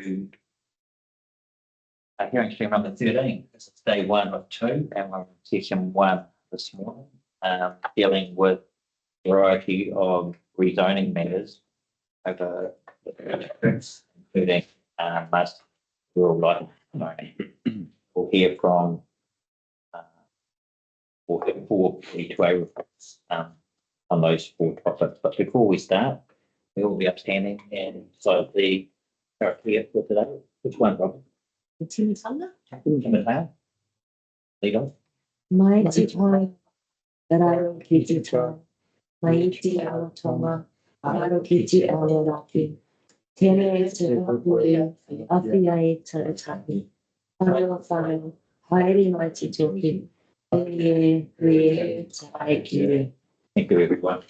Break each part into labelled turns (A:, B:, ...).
A: hearing stream number 13. This is day 1 of 2, and we're in session 1 this morning, dealing with a variety of rezoning matters over the districts, including most rural life. We'll hear from four P2A reports on those 4 topics. But before we start, we will be upstanding and decide the character for today. Which one, Robin?
B: Tini Sanga.
A: Lead on.
B: Mai te toi, raro ki te toi, mai te awa tonga, raro ki te awa raki. Tēnei e te hapuri, awhia e te atahi. Whanau whanau, haere mai te toki. Rie, te haiki.
A: Thank you, everyone.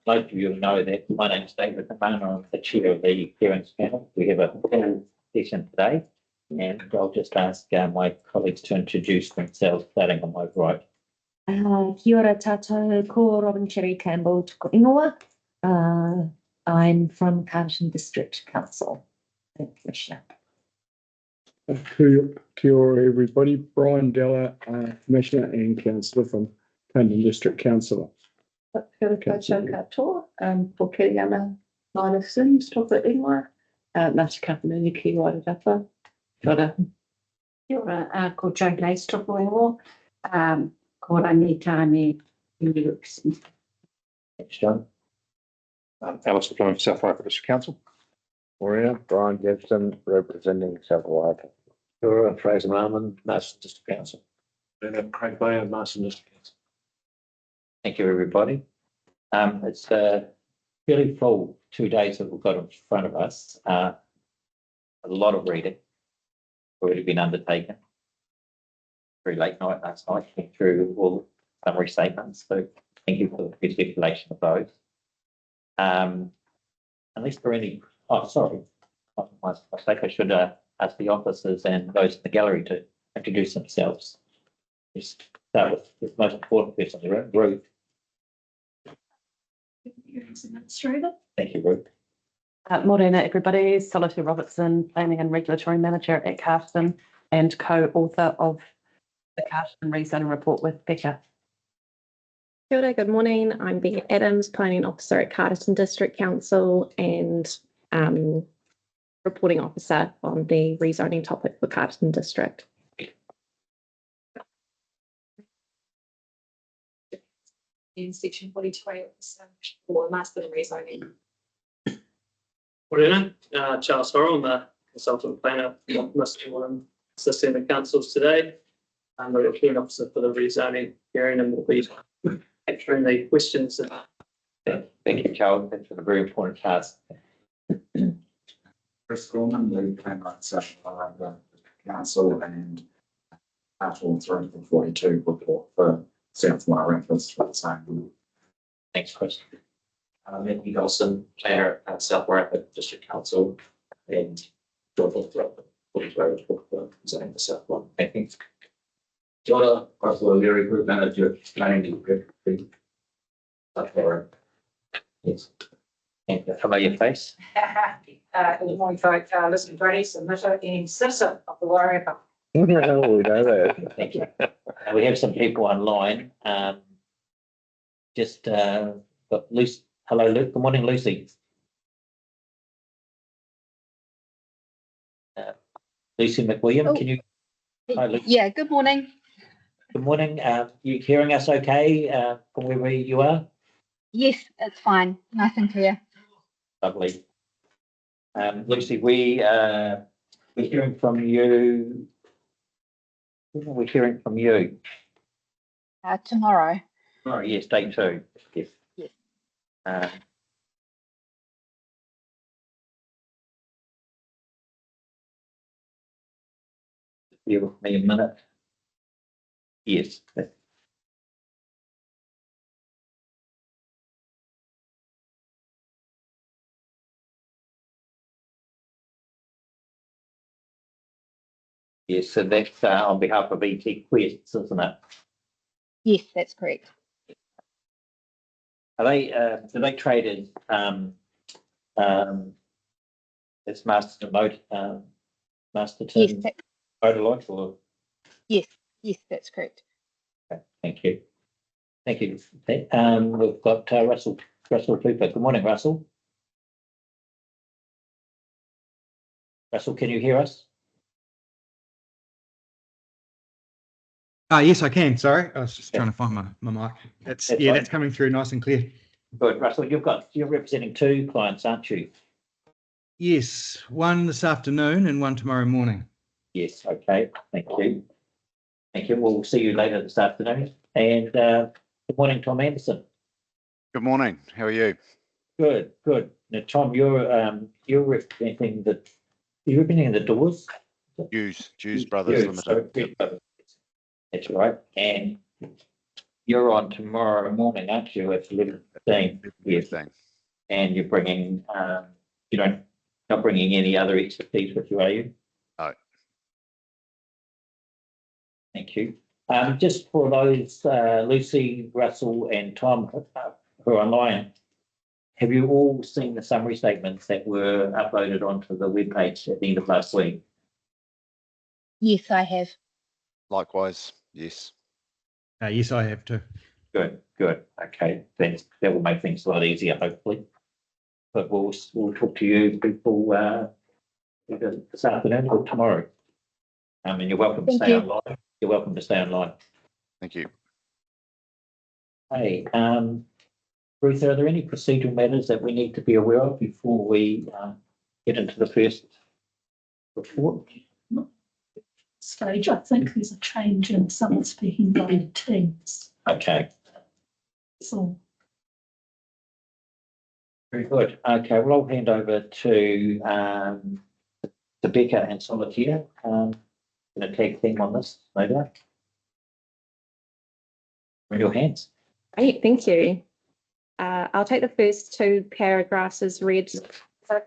A: Most of you will know that my name is David McMahon. I'm the chair of the parents panel. We have a full session today, and I'll just ask my colleagues to introduce themselves, starting on my right.
B: Kia ora tātou, ko Robin Cherry Campbell, tuko ingoa. I'm from Carterton District Council. Commissioner.
C: Kia ora everybody, Brian Della, Commissioner and Councillor from Carterton District Council.
D: Kia katoa, po Kiriana Nina Sims, toko ingoa, Ngāti Kapanuni ki Wairarapa. Kia ora.
E: Kia ora, ko Joe Glaze, toko ingoa, ko Rangi Tāne, Newcastle.
A: Thanks, John.
F: Alistair Plum, South Wairarapa District Council.
G: Morena, Brian Gibson, representing South Wairarapa.
A: Kia ora, Fraser Marmon, Marsden District Council.
F: Craig Bayer, Marsden District Council.
A: Thank you, everybody. It's a fairly full 2 days that we've got in front of us. A lot of reading already been undertaken. Very late night last night, came through all summary statements. So thank you for the circulation of those. Unless there are any, sorry, my mistake. I should ask the officers and those in the gallery to introduce themselves. Just start with the most important person in the room, Ruth.
E: Administrator.
A: Thank you, Ruth.
D: Morena everybody, Solitaire Robertson, Planning and Regulatory Manager at Carterton and co-author of the Carterton Rezoning Report with Becca.
H: Kia ora, good morning. I'm Becca Adams, Planning Officer at Carterton District Council and Reporting Officer on the rezoning topic for Carterton District.
E: In section 42A for Marsden rezoning.
I: Morena, Charles Horrell, I'm a consultant planner for Mr. One, assisting the councils today. I'm the reporting officer for the rezoning hearing and will be answering the questions.
A: Thank you, Charles. That's a very important task.
J: Chris Gorman, the Plan Rights Council and Article 342 report for South Wairarapa for the same.
A: Thanks, Chris.
I: Matthew Dawson, planner at South Wairarapa District Council and joyful throughout the 42 report for rezoning the South one.
A: Thank you.
J: Kia ora, Russell O'Leary, Group Manager, Planning and Regulatory.
A: Yes. And cover your face.
E: Good morning, folks. Listen, Brady, submitter and citizen of the Wairarapa.
G: We know that.
A: Thank you. We have some people online. Just got Lucy. Hello, Luke. Good morning, Lucy. Lucy McWilliam, can you? Hi, Lucy.
K: Yeah, good morning.
A: Good morning. You hearing us okay from wherever you are?
K: Yes, it's fine. Nice and clear.
A: Lovely. Lucy, we're hearing from you. When are we hearing from you?
K: Tomorrow.
A: Oh, yes, day 2. Yes.
K: Yes.
A: Bear with me a minute. Yes. Yes, so that's on behalf of ET Quests, isn't it?
K: Yes, that's correct.
A: Are they, do they trade as It's Masterton,
K: Yes,
A: Masterton
K: that,
A: Motor Lodge or,
K: yes, that's correct.
A: okay, thank you. Thank you. We've got Russell Cooper. Good morning, Russell. Russell, can you hear us?
L: Yes, I can. Sorry, I was just
A: Yeah.
L: trying to find my mic. That's
A: That's
L: yeah,
A: fine.
L: that's coming through nice and clear.
A: Good, Russell, you're representing two clients, aren't you?
L: Yes, one this afternoon and one tomorrow morning.
A: Yes, okay, thank you. Thank you. We'll see you later this afternoon. And good morning, Tom Anderson.
M: Good morning. How are you?
A: Good, good. Now, Tom, you're representing the Doors.
M: Jews Brothers Limited.
A: Yep. That's right. And you're on tomorrow morning, aren't you? At 11:15. Yes. And you're bringing, not bringing any other expertise with you, are you?
M: No.
A: Thank you. Just for those, Lucy, Russell and Tom who are online, have you all seen the summary statements that were uploaded onto the webpage at the end of last week?
K: Yes, I have.
M: Likewise, yes.
L: Yes, I have too.
A: Good, good. Okay, then that will make things a lot easier, hopefully. But we'll talk to you people either this afternoon or tomorrow. And you're welcome to
K: Thank
A: stay
K: you.
A: online. You're welcome to stay online.
M: Thank you.
A: Hey, Ruth, are there any procedural matters that we need to be aware of before we get into the first report?
N: Stage, I think there's a change in someone speaking by teams.
A: Okay,
N: So
A: very good. Okay, well, I'll hand over to Becca and Solitaire. Going to tag team on this, no doubt. In your hands.
H: Great, thank you. I'll take the first two paragraphs as read.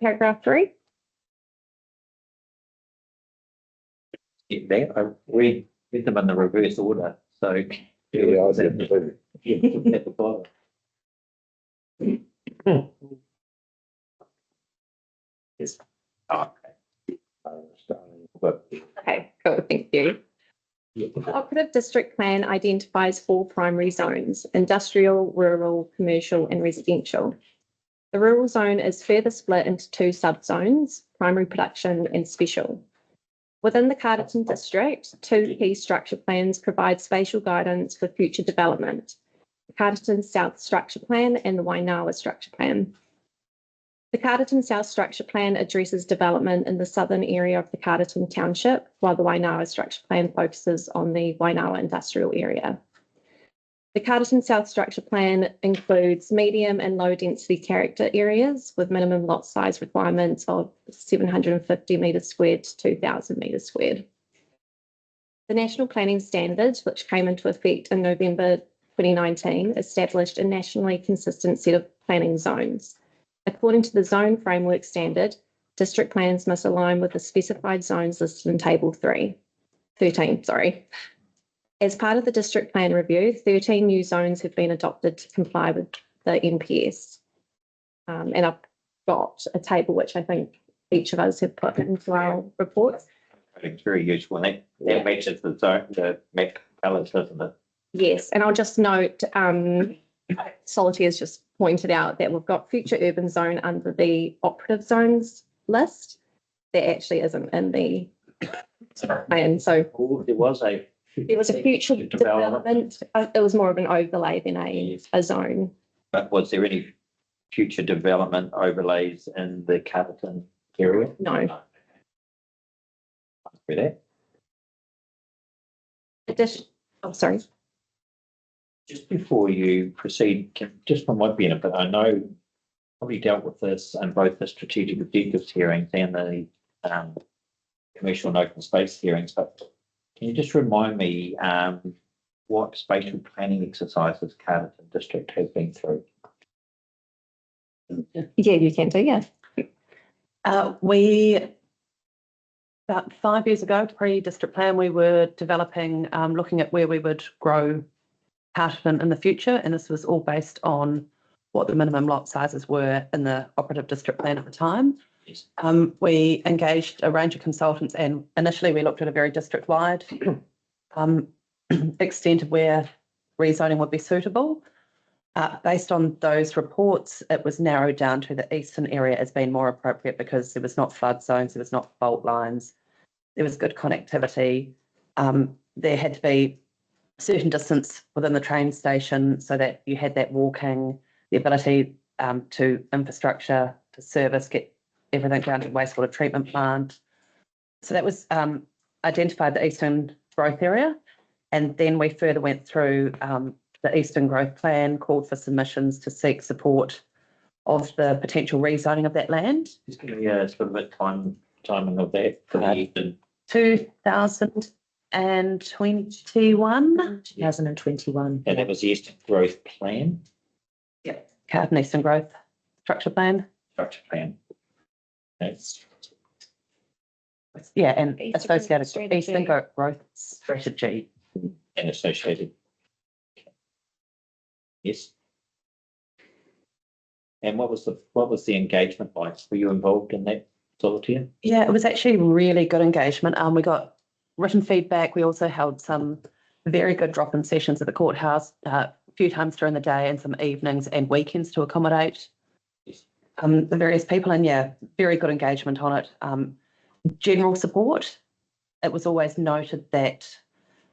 H: Paragraph 3.
A: Yeah, I read them in the reverse order, so.
G: Yeah, I did too.
A: At the bottom. Yes. Oh, okay.
H: Okay, cool, thank you. The Operative District Plan identifies 4 primary zones: industrial, rural, commercial and residential. The rural zone is further split into 2 subzones: primary production and special. Within the Carterton District, 2 key structure plans provide spatial guidance for future development: the Carterton South Structure Plan and the Wainawa Structure Plan. The Carterton South Structure Plan addresses development in the southern area of the Carterton Township, while the Wainawa Structure Plan focuses on the Wainawa industrial area. The Carterton South Structure Plan includes medium and low density character areas with minimum lot size requirements of 750 metres squared to 2,000 metres squared. The National Planning Standards, which came into effect in November 2019, established a nationally consistent set of planning zones. According to the Zone Framework Standard, district plans must align with the specified zones listed in Table 13. As part of the district plan review, 13 new zones have been adopted to comply with the NPS. And I've got a table which I think each of us have put into our reports.
A: It's very useful. That matches the zone, the map colours, doesn't it?
H: Yes, and I'll just note, Solitaire has just pointed out that we've got future urban zone under the operative zones list. That actually isn't in the plan. So
A: There was a
H: future development. It was more of an overlay than a zone.
A: But was there any future development overlays in the Carterton area?
H: No.
A: For that.
H: Sorry.
A: Just before you proceed, just from my benefit, I know probably dealt with this in both the strategic objectives hearings and the commercial and open space hearings, but can you just remind me what spatial planning exercises Carterton District has been through?
H: Yeah, you can do, yeah.
D: We, about 5 years ago, pre-district plan, we were developing, looking at where we would grow Carterton in the future, and this was all based on what the minimum lot sizes were in the operative district plan at the time.
A: Yes.
D: We engaged a range of consultants and initially we looked at a very district-wide extent of where rezoning would be suitable. Based on those reports, it was narrowed down to the eastern area as being more appropriate because there was not flood zones, there was not fault lines, there was good connectivity. There had to be certain distance within the train station so that you had that walking, the ability to infrastructure, to service, get everything down to the wastewater treatment plant. So that was identified the eastern growth area. And then we further went through the Eastern Growth Plan, called for submissions to seek support of the potential rezoning of that land.
A: Just give me a sort of a timing of that for the Eastern.
D: 2021.
B: 2021.
A: And that was the Eastern Growth Plan,
D: Carlton Eastern Growth Structure Plan.
A: structure plan. That's
D: Yeah, and
H: Eastern
D: associated
H: Strategy.
D: Eastern Growth Strategy.
A: and associated. Yes. And what was the engagement like? Were you involved in that, Solitaire?
D: Yeah, it was actually really good engagement. We got written feedback. We also held some very good drop-in sessions at the courthouse a few times during the day and some evenings and weekends to accommodate the various people. And yeah, very good engagement on it. General support. It was always noted that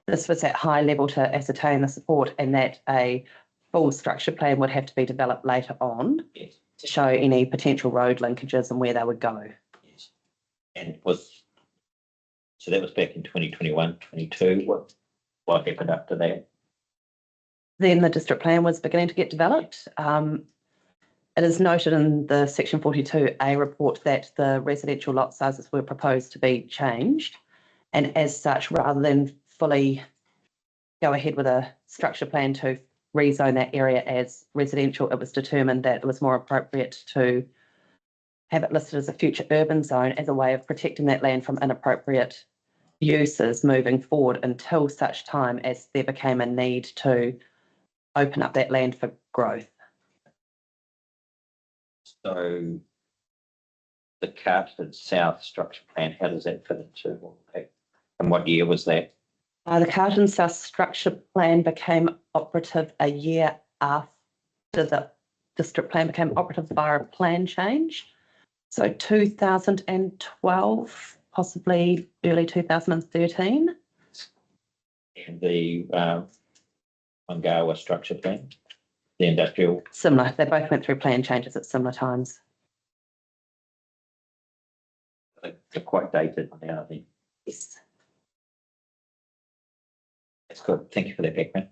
D: this was at high level to ascertain the support and that a full structure plan would have to be developed later on to show any potential road linkages and where they would go.
A: Yes. And so that was back in 2021, 22. What happened after that?
D: Then the district plan was beginning to get developed. It is noted in the Section 42A report that the residential lot sizes were proposed to be changed. And as such, rather than fully go ahead with a structure plan to rezone that area as residential, it was determined that it was more appropriate to have it listed as a future urban zone as a way of protecting that land from inappropriate uses moving forward until such time as there became a need to open up that land for growth.
A: So the Carlton South structure plan, how does that fit into all that? And what year was that?
D: The Carlton South structure plan became operative a year after the district plan became operative via a plan change. So 2012, possibly early 2013.
A: And the Wangawa structure plan, the industrial.
D: Similar, they both went through plan changes at similar times.
A: They're quite dated now, I think.
D: Yes.
A: That's good. Thank you for that background.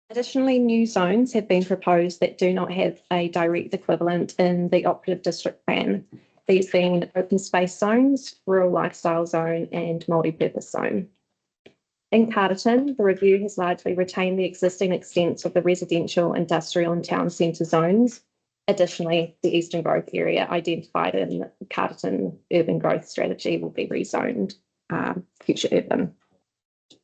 H: Additionally, new zones have been proposed that do not have a direct equivalent in the operative district plan. These being open space zones, rural lifestyle zone, and multi-purpose zone. In Carterton, the review has largely retained the existing extents of the residential, industrial, and town centre zones. Additionally, the Eastern Growth area identified in the Carterton Urban Growth Strategy will be rezoned future urban.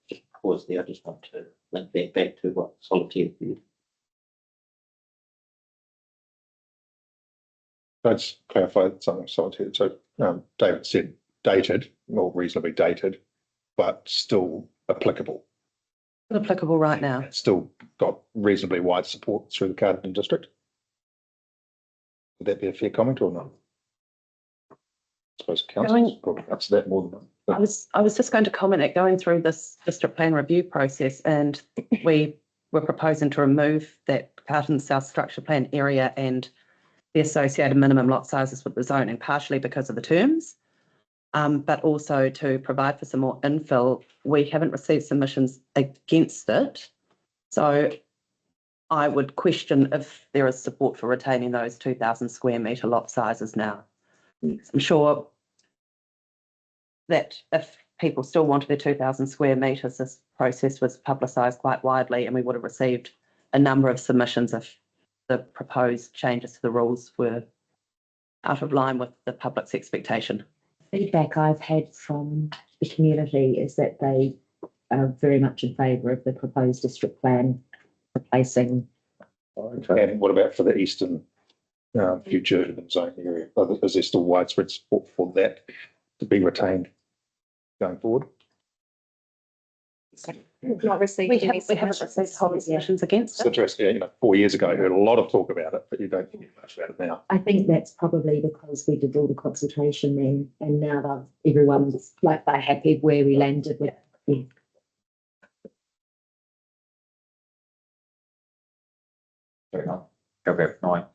A: Just pause there. I just want to link that back to what Solitaire did.
F: Let's clarify something, Solitaire. So David said dated, or reasonably dated, but still applicable.
D: Applicable right now.
F: It's still got reasonably wide support through the Carterton district. Would that be a fair comment or not? I suppose council probably answer that more than one.
D: I was just going to comment at going through this district plan review process, and we were proposing to remove that Carlton South structure plan area and the associated minimum lot sizes with the zoning, partially because of the terms, but also to provide for some more infill. We haven't received submissions against it, so I would question if there is support for retaining those 2,000 square metre lot sizes now. I'm sure that if people still wanted their 2,000 square metres, this process was publicised quite widely and we would have received a number of submissions if the proposed changes to the rules were out of line with the public's expectation.
B: Feedback I've had from the community is that they are very much in favour of the proposed district plan replacing.
F: And what about for the eastern future urban zone area? Is there still widespread support for that to be retained going forward?
H: We've not received
D: We
H: any
D: haven't received whole submissions against
F: It's
D: it.
F: interesting, 4 years ago, I heard a lot of talk about it, but you don't hear much about it now.
B: I think that's probably because we did all the consultation then, and now everyone's like, they're happy where we landed with. Yeah.
A: Paragraph 9.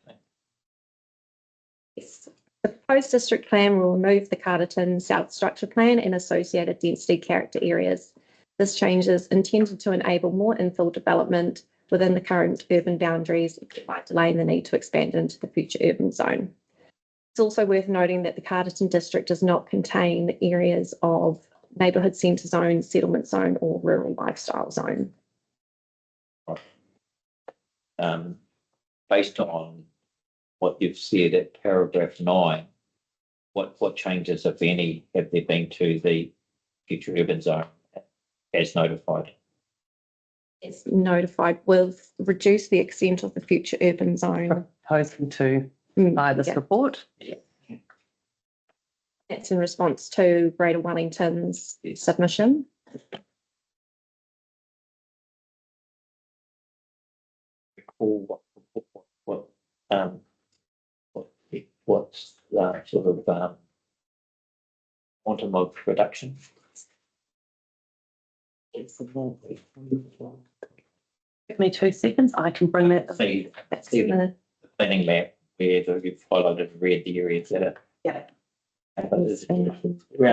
H: Yes. The proposed district plan will remove the Carterton South Structure Plan and associated density character areas. This change is intended to enable more infill development within the current urban boundaries by delaying the need to expand into the future urban zone. It's also worth noting that the Carterton district does not contain areas of neighbourhood centre zone, settlement zone or rural lifestyle zone.
A: Based on what you've said at paragraph 9, what changes, if any, have there been to the future urban zone as notified?
H: It's notified will reduce the extent of the future urban zone.
D: Proposing to by this report.
H: That's in response to Greater Wellington's submission.
A: What's the sort of quantum of reduction?
D: Give me 2 seconds. I can bring that.
A: See,
H: That's in the
A: planning map where you've highlighted red the areas that are.
D: Yeah.
A: Around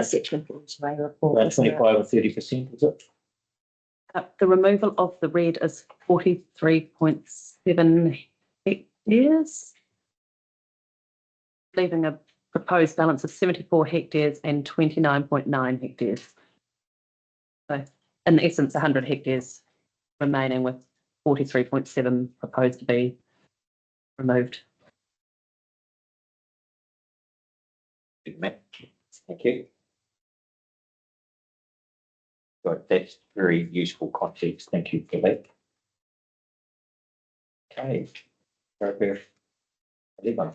B: Section 42A report.
A: around 25 or 30%, is it?
D: The removal of the red is 43.7 hectares, leaving a proposed balance of 74 hectares and 29.9 hectares. So in essence, 100 hectares remaining with 43.7 proposed to be removed.
A: Good map. Thank you. Right, that's very useful context. Thank you for that. Okay. Paragraph 11.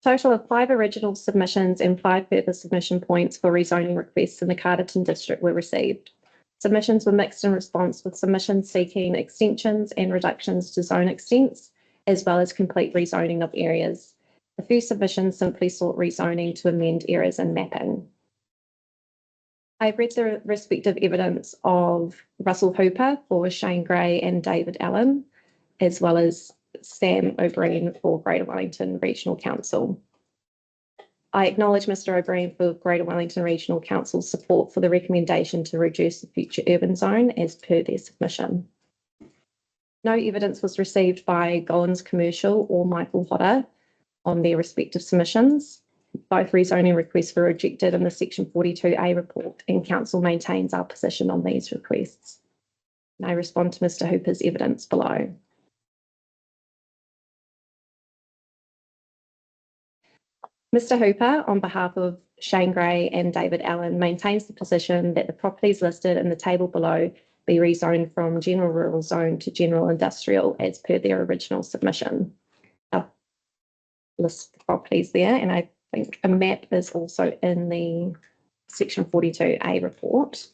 H: Total of 5 original submissions and 5 further submission points for rezoning requests in the Carterton district were received. Submissions were mixed in response, with submissions seeking extensions and reductions to zone extents, as well as complete rezoning of areas. A few submissions simply sought rezoning to amend errors in mapping. I've read the respective evidence of Russell Hooper for Shane Gray and David Allen, as well as Sam O'Brien for Greater Wellington Regional Council. I acknowledge Mr. O'Brien for Greater Wellington Regional Council's support for the recommendation to reduce the future urban zone as per their submission. No evidence was received by Gollins Commercial or Michael Hodder on their respective submissions. Both rezoning requests were rejected in the Section 42A report, and Council maintains our position on these requests. And I respond to Mr. Hooper's evidence below. Mr. Hooper, on behalf of Shane Gray and David Allen, maintains the position that the properties listed in the table below be rezoned from general rural zone to general industrial as per their original submission. I'll list the properties there, and I think a map is also in the Section 42A report.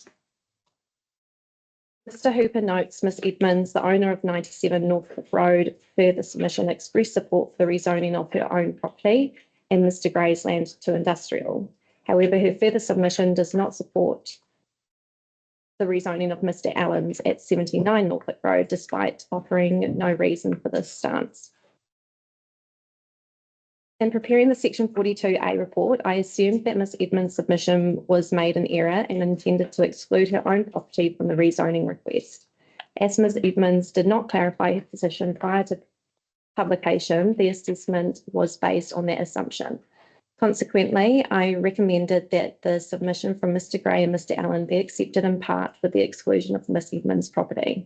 H: Mr. Hooper notes Ms. Edmonds, the owner of 97 Norfolk Road, further submission expressed support for the rezoning of her own property and Mr. Gray's land to industrial. However, her further submission does not support the rezoning of Mr. Allen's at 79 Norfolk Road, despite offering no reason for this stance. In preparing the Section 42A report, I assumed that Ms. Edmonds' submission was made in error and intended to exclude her own property from the rezoning request. As Ms. Edmonds did not clarify her position prior to publication, the assessment was based on that assumption. Consequently, I recommended that the submission from Mr. Gray and Mr. Allen be accepted in part for the exclusion of Ms. Edmonds' property.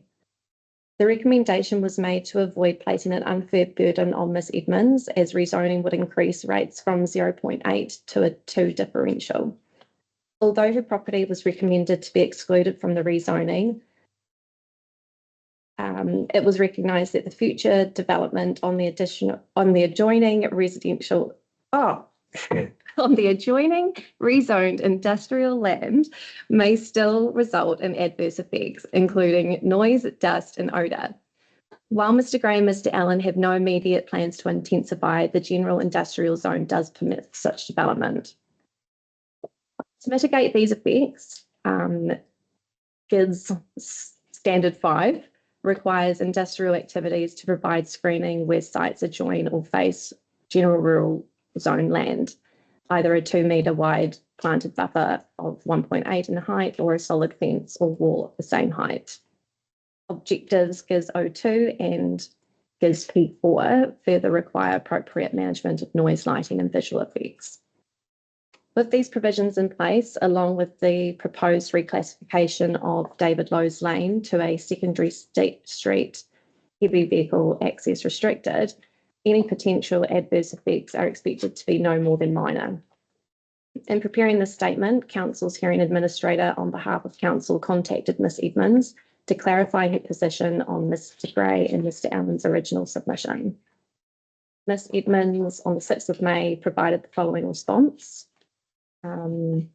H: The recommendation was made to avoid placing an unfair burden on Ms. Edmonds, as rezoning would increase rates from 0.8 to a 2 differential. Although her property was recommended to be excluded from the rezoning, It was recognised that the future development on the adjoining residential, on the adjoining rezoned industrial land may still result in adverse effects, including noise, dust, and odour. While Mr. Gray and Mr. Allen have no immediate plans to intensify, the general industrial zone does permit such development. To mitigate these effects, GIDS Standard 5 requires industrial activities to provide screening where sites adjoin or face general rural zone land, either a 2 metre wide planted buffer of 1.8 in height or a solid fence or wall of the same height. Objectives GIS 02 and GIS P4 further require appropriate management of noise, lighting and visual effects. With these provisions in place, along with the proposed reclassification of David Lowe's Lane to a secondary street heavy vehicle access restricted, any potential adverse effects are expected to be no more than minor. In preparing this statement, Council's hearing administrator on behalf of Council contacted Ms Edmonds to clarify her position on Mr Gray and Mr Allen's original submission. Ms Edmonds on the 6th of May provided the following response. Would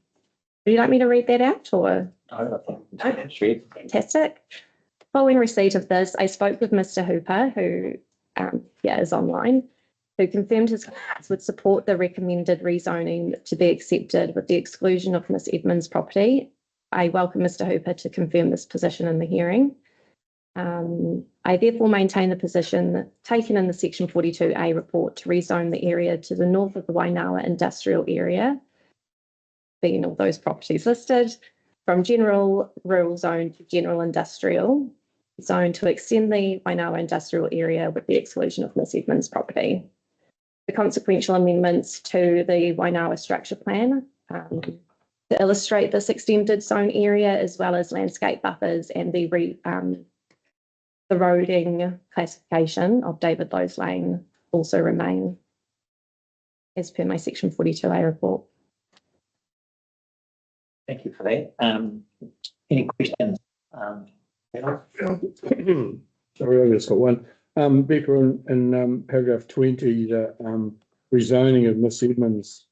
H: you like me to read that out or?
A: No, I think it's
H: Fantastic. Following receipt of this, I spoke with Mr Hooper, who is online, who confirmed his clients would support the recommended rezoning to be accepted with the exclusion of Ms Edmonds' property. I welcome Mr Hooper to confirm this position in the hearing. I therefore maintain the position taken in the Section 42A report to rezone the area to the north of the Wainawa industrial area, being all those properties listed, from general rural zone to general industrial zone to extend the Wainawa industrial area with the exclusion of Ms Edmonds' property. The consequential amendments to the Wainawa structure plan to illustrate this extended zone area, as well as landscape buffers and the roading classification of David Lowe's Lane also remain as per my Section 42A report.
A: Thank you for that. Any questions?
C: Sorry, I've just got one. Becca, in paragraph 20, the rezoning of Miss Edmonds'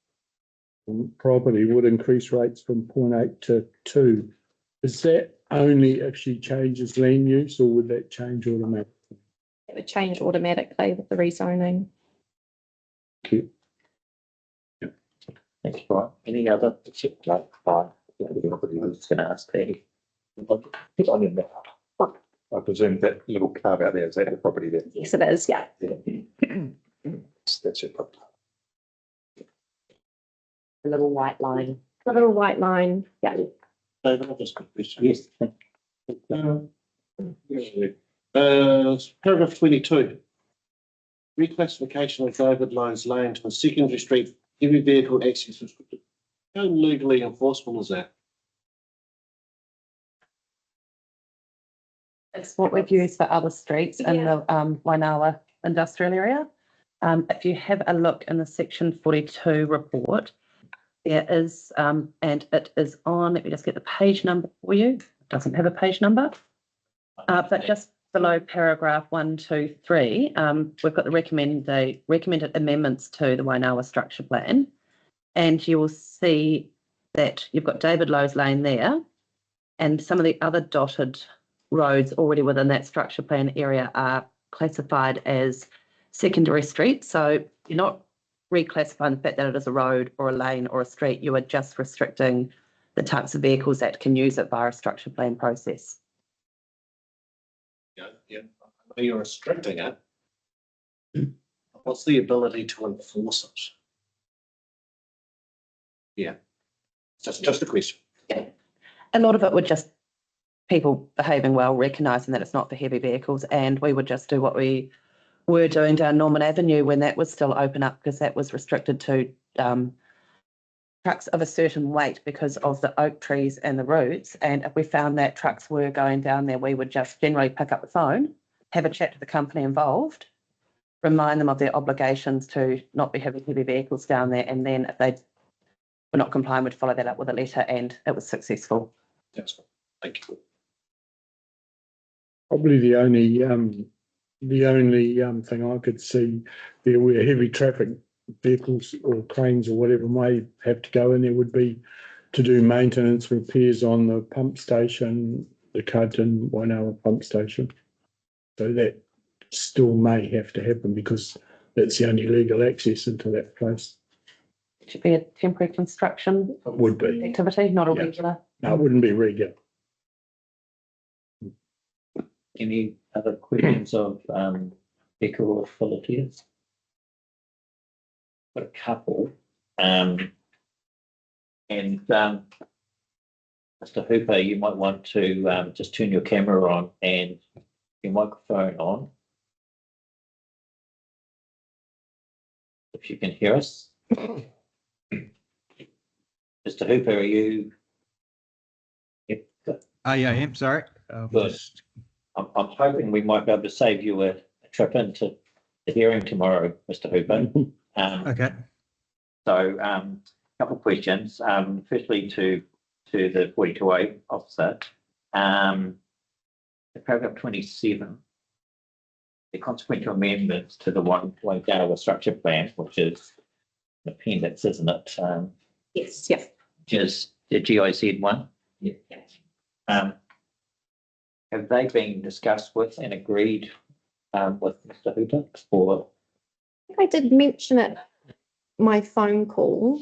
C: property would increase rates from 0.8 to 2. Is that only if she changes land use, or would that change automatically?
H: It would change automatically with the rezoning.
C: Thank you.
A: Thanks, Brian. Any other particular? Anybody who's going to ask that?
F: I presume that little carve out there, is that the property there?
H: Yes, it is, yeah.
F: That's your property.
B: The little white line.
H: The little white line, yeah.
O: David, I've just got a question.
A: Yes.
O: Paragraph 22. Reclassification of David Lowe's Lane to a secondary street heavy vehicle access restricted. How legally enforceable is that?
D: It's what we've used for other streets in the Wainawa industrial area. If you have a look in the Section 42 report, there is, and it is on, let me just get the page number for you. It doesn't have a page number, but just below paragraph 1, 2, 3, we've got the recommended amendments to the Wainawa structure plan. And you will see that you've got David Lowe's Lane there, and some of the other dotted roads already within that structure plan area are classified as secondary streets. So you're not reclassifying the fact that it is a road or a lane or a street. You are just restricting the types of vehicles that can use it via a structure plan process.
O: Yeah. I know you're restricting it. What's the ability to enforce it? Yeah. Just a question.
D: Yeah. A lot of it would just people behaving well, recognising that it's not for heavy vehicles, and we would just do what we were doing down Norman Avenue when that was still open up, because that was restricted to trucks of a certain weight because of the oak trees and the roots. And if we found that trucks were going down there, we would just generally pick up the phone, have a chat to the company involved, remind them of their obligations to not be having heavy vehicles down there, and then if they were not complying, we'd follow that up with a letter, and it was successful.
O: That's good. Thank you.
C: Probably the only thing I could see there where heavy traffic vehicles or cranes or whatever may have to go in there would be to do maintenance repairs on the pump station, the Cudton 1 hour pump station. So that still may have to happen because that's the only legal access into that place.
D: It should be a temporary construction
C: It would be.
D: activity, not a
C: Yeah.
D: regular.
C: No, it wouldn't be regular.
A: Any other questions of Becca or Philippians? Got a couple. And Mr. Hooper, you might want to just turn your camera on and your microphone on. If you can hear us. Mr. Hooper, are you? Yep.
L: Yeah, I am. Sorry.
A: Good. I'm hoping we might be able to save you a trip into the hearing tomorrow, Mr. Hooper.
L: Okay.
A: So, couple of questions. Firstly, to the 42A officer, the paragraph 27, the consequential amendments to the one Gala structure plan, which is an appendix, isn't it?
H: Yes, yeah.
A: Just the GIZ one.
H: Yeah.
A: Have they been discussed with and agreed with Mr. Hooper? Or
H: I did mention it, my phone call.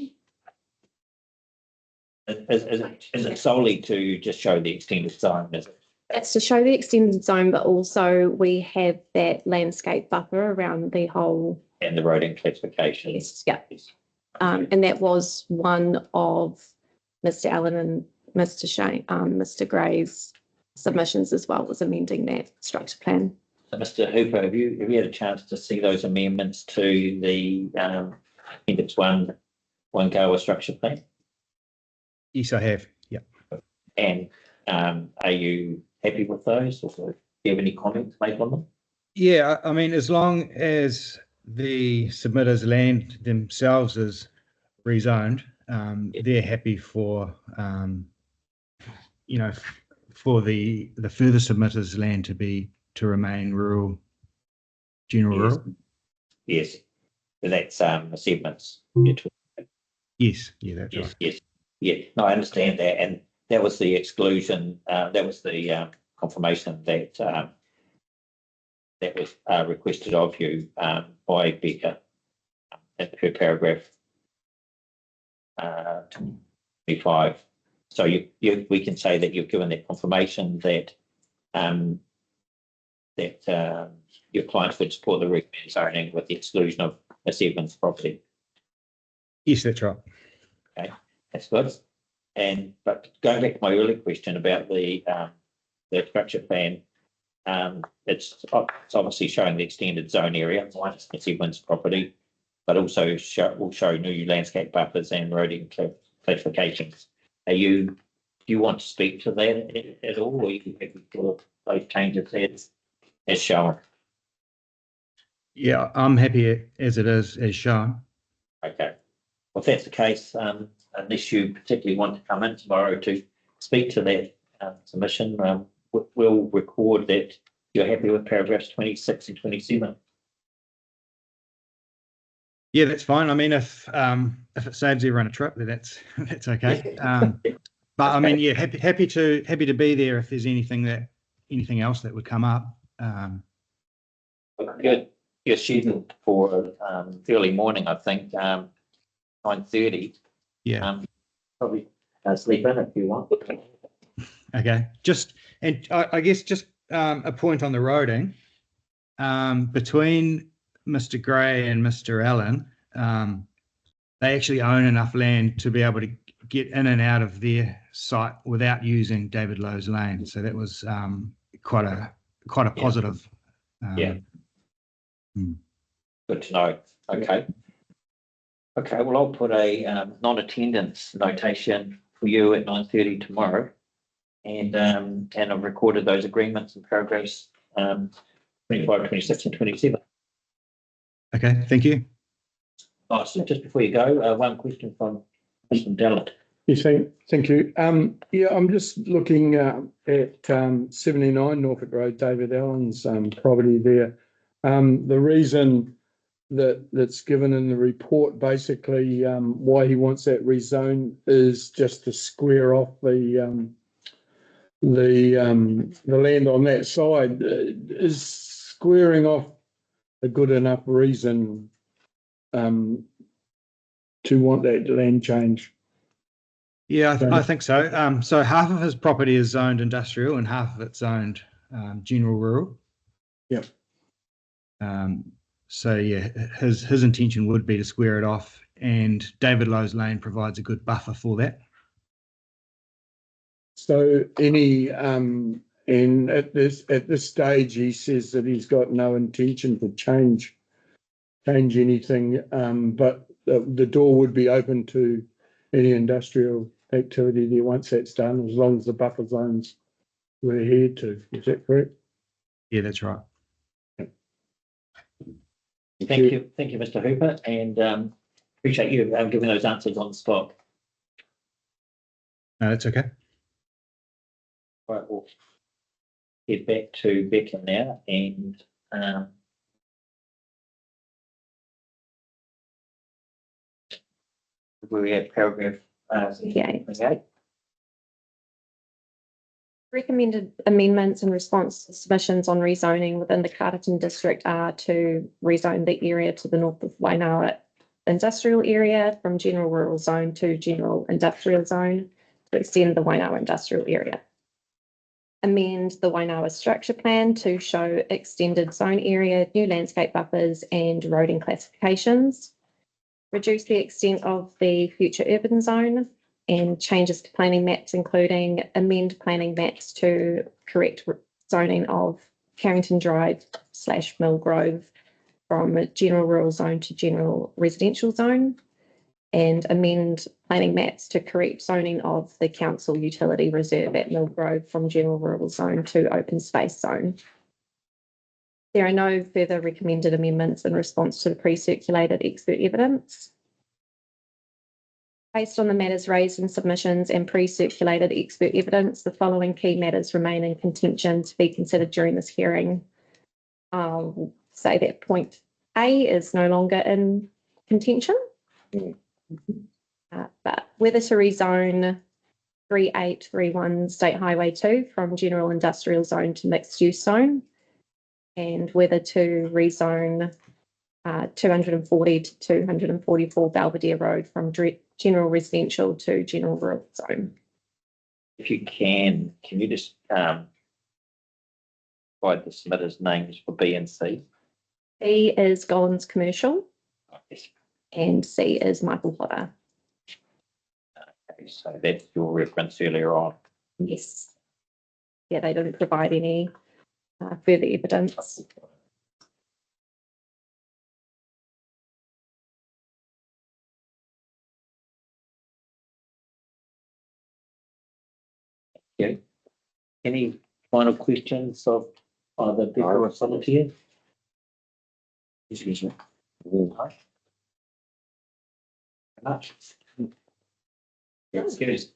A: is it solely to just show the extended zone? Is it?
H: It's to show the extended zone, but also we have that landscape buffer around the whole.
A: And the roading classification.
H: Yes, yeah. And that was one of Mr. Allen and Mr. Shane, Mr. Gray's submissions as well, was amending that structure plan.
A: So, Mr. Hooper, have you had a chance to see those amendments to the appendix one Goa structure plan?
L: Yes, I have. Yeah.
A: And are you happy with those, or do you have any comments made on them?
L: Yeah, I mean, as long as the submitters' land themselves is rezoned, they're happy for for the further submitters' land to remain rural, general rural.
A: Yes, so that's assessments.
L: Yes, yeah, that's right.
A: Yes, yeah. No, I understand that, and that was the exclusion. That was the confirmation that that was requested of you by Becca at her paragraph 25. So we can say that you've given that confirmation that your clients would support the recommended zoning with the exclusion of Miss Evans' property.
L: Yes, that's right.
A: Okay, that's good. But going back to my earlier question about the structure plan, it's obviously showing the extended zone area, minus Miss Evans' property, but also will show new landscape buffers and roading classifications. Do you want to speak to that at all, or you have those changes as shown?
L: Yeah, I'm happy as it is, as shown.
A: Okay. Well, if that's the case, unless you particularly want to come in tomorrow to speak to that submission, we'll record that you're happy with paragraphs 26 and 27.
L: Yeah, that's fine. I mean, if it saves everyone a trip, then that's okay. But I mean, yeah, happy to be there if there's anything else that would come up.
A: You're scheduled for early morning, I think, 9:30.
L: Yeah.
A: Probably sleep in if you want.
L: Okay. I guess just a point on the roading. Between Mr. Gray and Mr. Allen, they actually own enough land to be able to get in and out of their site without using David Lowe's lane. So that was quite a positive.
A: Good to know. Okay. Okay. Well, I'll put a non-attendance notation for you at 9:30 tomorrow, and I've recorded those agreements and paragraphs 25, 26, and 27.
L: Okay. Thank you.
A: Oh, so just before you go, one question from Mr. Dallett.
C: You thank you. Yeah, I'm just looking at 79 Norfolk Road, David Allen's property there. The reason that's given in the report, basically, why he wants that rezone is just to square off the land on that side. Is squaring off a good enough reason to want that land change?
L: Yeah, I think so. So half of his property is zoned industrial and half of it's zoned general rural.
C: Yep.
L: So yeah, his intention would be to square it off, and David Lowe's Lane provides a good buffer for that.
C: So any and at this stage, he says that he's got no intention to change anything, but the door would be open to any industrial activity there once that's done, as long as the buffer zones were adhered to. Is that correct?
L: Yeah, that's right.
A: Thank you, Mr. Hooper, and appreciate you giving those answers on the spot.
L: No, that's okay.
A: Right, we'll get back to Becca now, and we have paragraph 38.
H: Recommended amendments in response to submissions on rezoning within the Carterton district are to rezone the area to the north of Wainawa industrial area from general rural zone to general industrial zone to extend the Wainawa industrial area. Amend the Wainawa structure plan to show extended zone area, new landscape buffers and roading classifications. Reduce the extent of the future urban zone and changes to planning maps, including amend planning maps to correct zoning of Carrington Drive / Mill Grove from general rural zone to general residential zone, and amend planning maps to correct zoning of the council utility reserve at Mill Grove from general rural zone to open space zone. There are no further recommended amendments in response to the pre-circulated expert evidence. Based on the matters raised in submissions and pre-circulated expert evidence, the following key matters remain in contention to be considered during this hearing. I'll say that point A is no longer in contention. But whether to rezone 3831 State Highway 2 from general industrial zone to mixed use zone, and whether to rezone 240 to 244 Belvedere Road from general residential to general rural zone.
A: If you can you just provide the submitters' names for B and C?
H: B is Gollins Commercial
A: Yes.
H: and C is Michael Potter.
A: Okay, so that's your reference earlier on.
H: Yes. Yeah, they didn't provide any further evidence.
A: Okay. Any final questions of either Becca or Solitaire?
G: Excuse me.
A: Much. Excuse.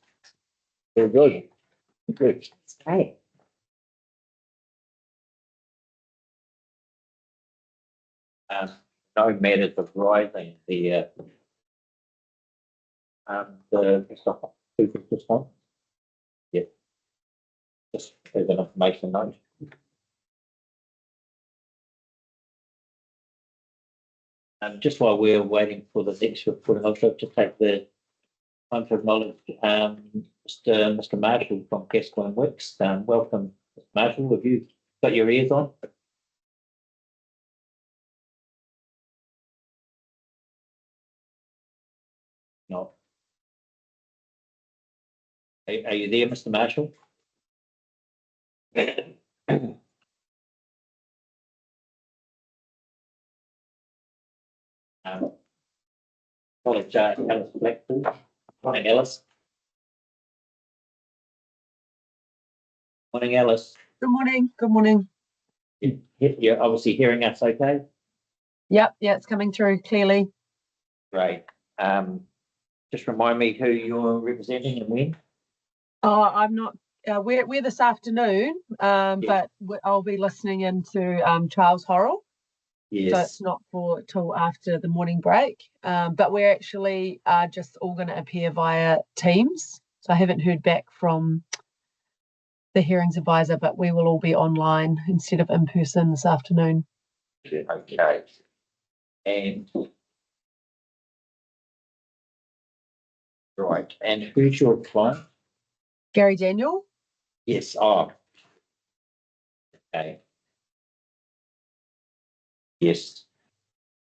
G: Very good. Good.
B: That's great.
A: No matters of rising the response. Yeah. Just as an information note. Just while we're waiting for the next report, I'll to take the time to acknowledge Mr. Marshall from Gascoigne Works. Welcome, Mr. Marshall. Have you got your ears on? No. Are you there, Mr. Marshall? College Alice Blackpool. Morning, Alice. Morning, Alice.
P: Good morning. Good morning.
A: You're obviously hearing us okay?
P: Yep. Yeah, it's coming through clearly.
A: Great. just remind me who you're representing and when?
P: Oh, I'm not, we're this afternoon, but I'll be listening into Charles Horrell. So
A: Yes,
P: it's not till after the morning break. But we're actually just all going to appear via Teams. So I haven't heard back from the hearings advisor, but we will all be online instead of in person this afternoon.
A: okay. And right, and who's your client?
P: Gary Daniel?
A: Yes, oh. Okay. Yes.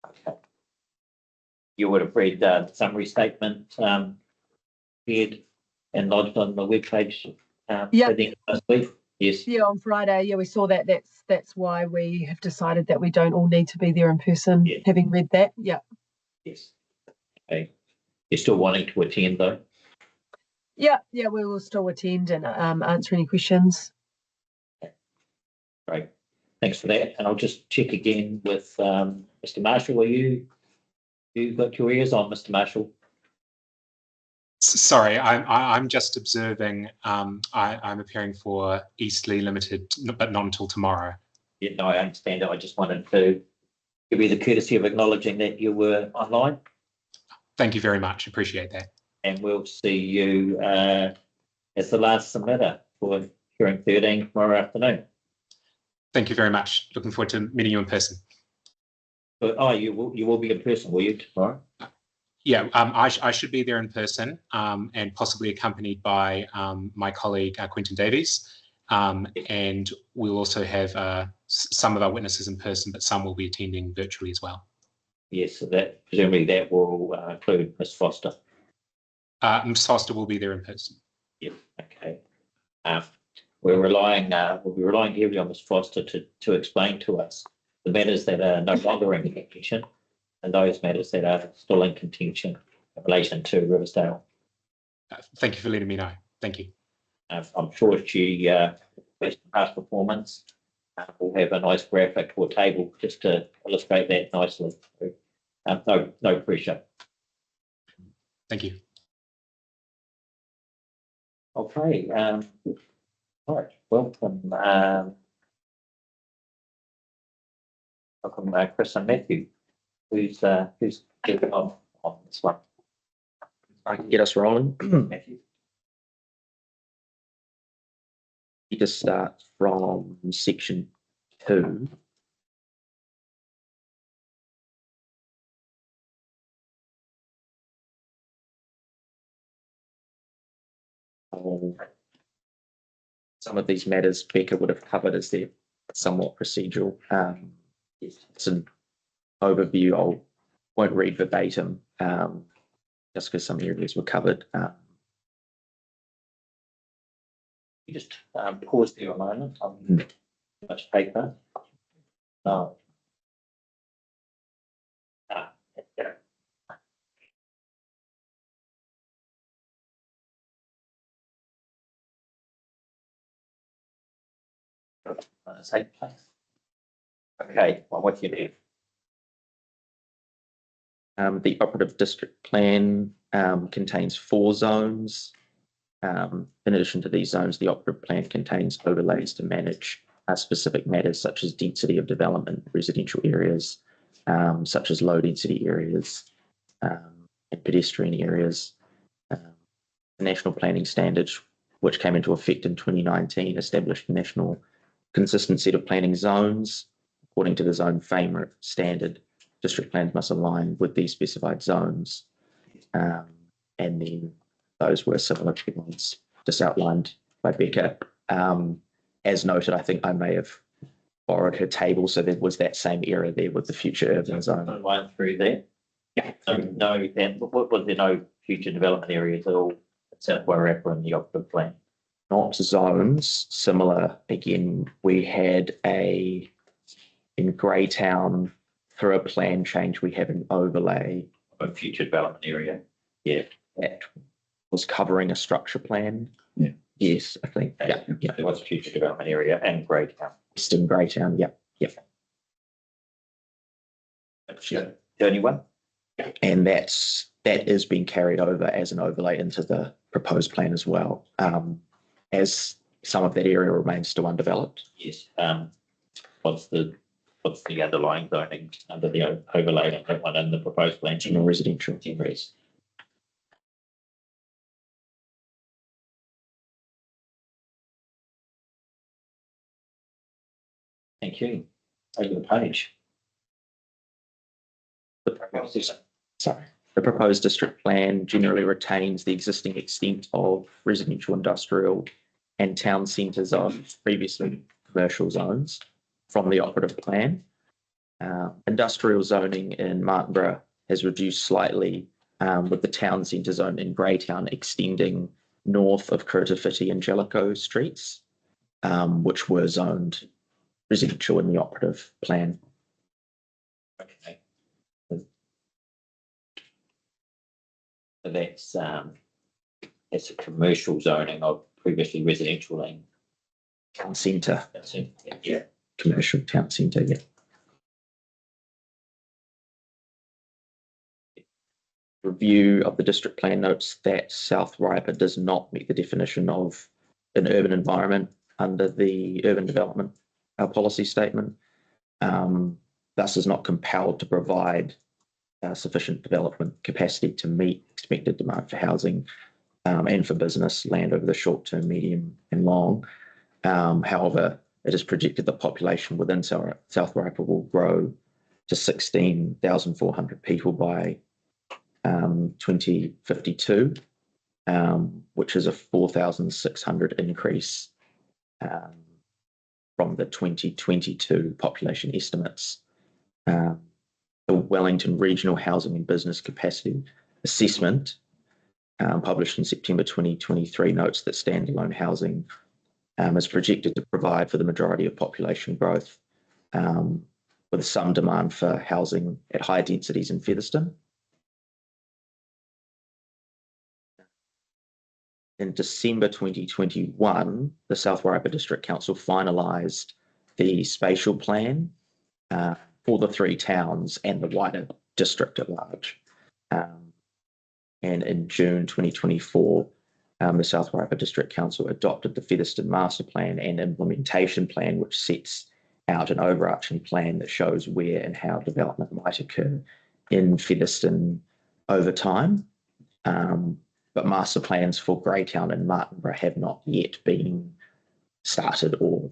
A: Okay. You would have read the summary statement, read and lodged on the webpage.
P: Yeah.
A: For the last week. Yes.
P: Yeah, on Friday. Yeah, we saw that. That's why we have decided that we don't all need to be there in person,
A: Yeah.
P: having read that. Yeah.
A: Yes. Okay. You're still wanting to attend though?
P: Yeah, we will still attend and answer any questions.
A: Great. Thanks for that. And I'll just check again with Mr. Marshall. You got your ears on, Mr. Marshall?
Q: Sorry, I'm just observing. I'm appearing for Eastleigh Limited, but not until tomorrow.
A: Yeah, no, I understand it. I just wanted to give you the courtesy of acknowledging that you were online.
Q: Thank you very much. Appreciate that.
A: And we'll see you as the last submitter for hearing 13 tomorrow afternoon.
Q: Thank you very much. Looking forward to meeting you in person.
A: But, oh, you will be in person, will you, tomorrow?
Q: Yeah, I should be there in person and possibly accompanied by my colleague, Quentin Davies. And we'll also have some of our witnesses in person, but some will be attending virtually as well.
A: Yes, so that presumably that will include Ms. Foster.
Q: Ms. Foster will be there in person.
A: Yeah, okay. We'll be relying heavily on Ms. Foster to explain to us the matters that are no longer in contention and those matters that are still in contention in relation to Riversdale.
Q: Thank you for letting me know. Thank you.
A: I'm sure she, based on past performance, will have a nice graphic or table just to illustrate that nicely. No pressure.
Q: Thank you.
A: Okay. All right. Welcome. Welcome, Chris and Matthew. Who's getting on this one?
R: I can get us rolling.
A: Matthew.
R: You just start from section 2. Some of these matters Becca would have covered as they're somewhat procedural. It's an overview. I won't read verbatim, just because some areas were covered.
A: You just pause there a moment. Too much paper. No. Yeah. Same place. Okay, I'm with you there.
R: The operative district plan contains 4 zones. In addition to these zones, the operative plan contains overlays to manage specific matters such as density of development, residential areas, such as low density areas and pedestrian areas. The National Planning Standards, which came into effect in 2019, established a national consistent set of planning zones. According to the zone framework standard, district plans must align with these specified zones. And then those were similar to the ones just outlined by Becca. As noted, I think I may have borrowed her table, so there was that same error there with the future urban zone.
A: Line through there. Yeah. So no, then was there no future development areas at all at South Wairarapa in the operative plan?
R: Not zones. Similar again, we had in Greytown through a plan change, we have an overlay.
A: A future development area. Yeah.
R: That was covering a structure plan.
A: Yeah.
R: Yes, I think.
A: Yeah. There was a future development area and Greytown.
R: Western Greytown, yeah.
A: The only one.
R: And that is being carried over as an overlay into the proposed plan as well, as some of that area remains still undeveloped.
A: Yes. What's the underlying zoning under the overlay on that one in the proposed plan?
R: General residential.
A: Generous. Thank you. Over the page.
R: The proposed district plan generally retains the existing extent of residential, industrial and town centre zones, previously commercial zones, from the operative plan. Industrial zoning in Martinborough has reduced slightly, with the town centre zone in Greytown extending north of Kurtawhiti and Jellicoe streets, which were zoned residential in the operative plan.
A: Okay. So that's a commercial zoning of previously residential land.
R: Town centre.
A: That's it. Yeah.
R: Commercial town centre, yeah. Review of the district plan notes that South Waipa does not meet the definition of an urban environment under the urban development policy statement. Thus is not compelled to provide sufficient development capacity to meet expected demand for housing and for business land over the short term, medium and long. However, it is projected the population within South Waipa will grow to 16,400 people by 2052, which is a 4,600 increase from the 2022 population estimates. The Wellington Regional Housing and Business Capacity Assessment, published in September 2023, notes that standalone housing is projected to provide for the majority of population growth, with some demand for housing at high densities in Featherston. In December 2021, the South Waipa District Council finalised the spatial plan for the three towns and the wider district at large. And in June 2024, the South Waipa District Council adopted the Featherston Master Plan and Implementation Plan, which sets out an overarching plan that shows where and how development might occur in Featherston over time. But master plans for Greytown and Martinborough have not yet been started or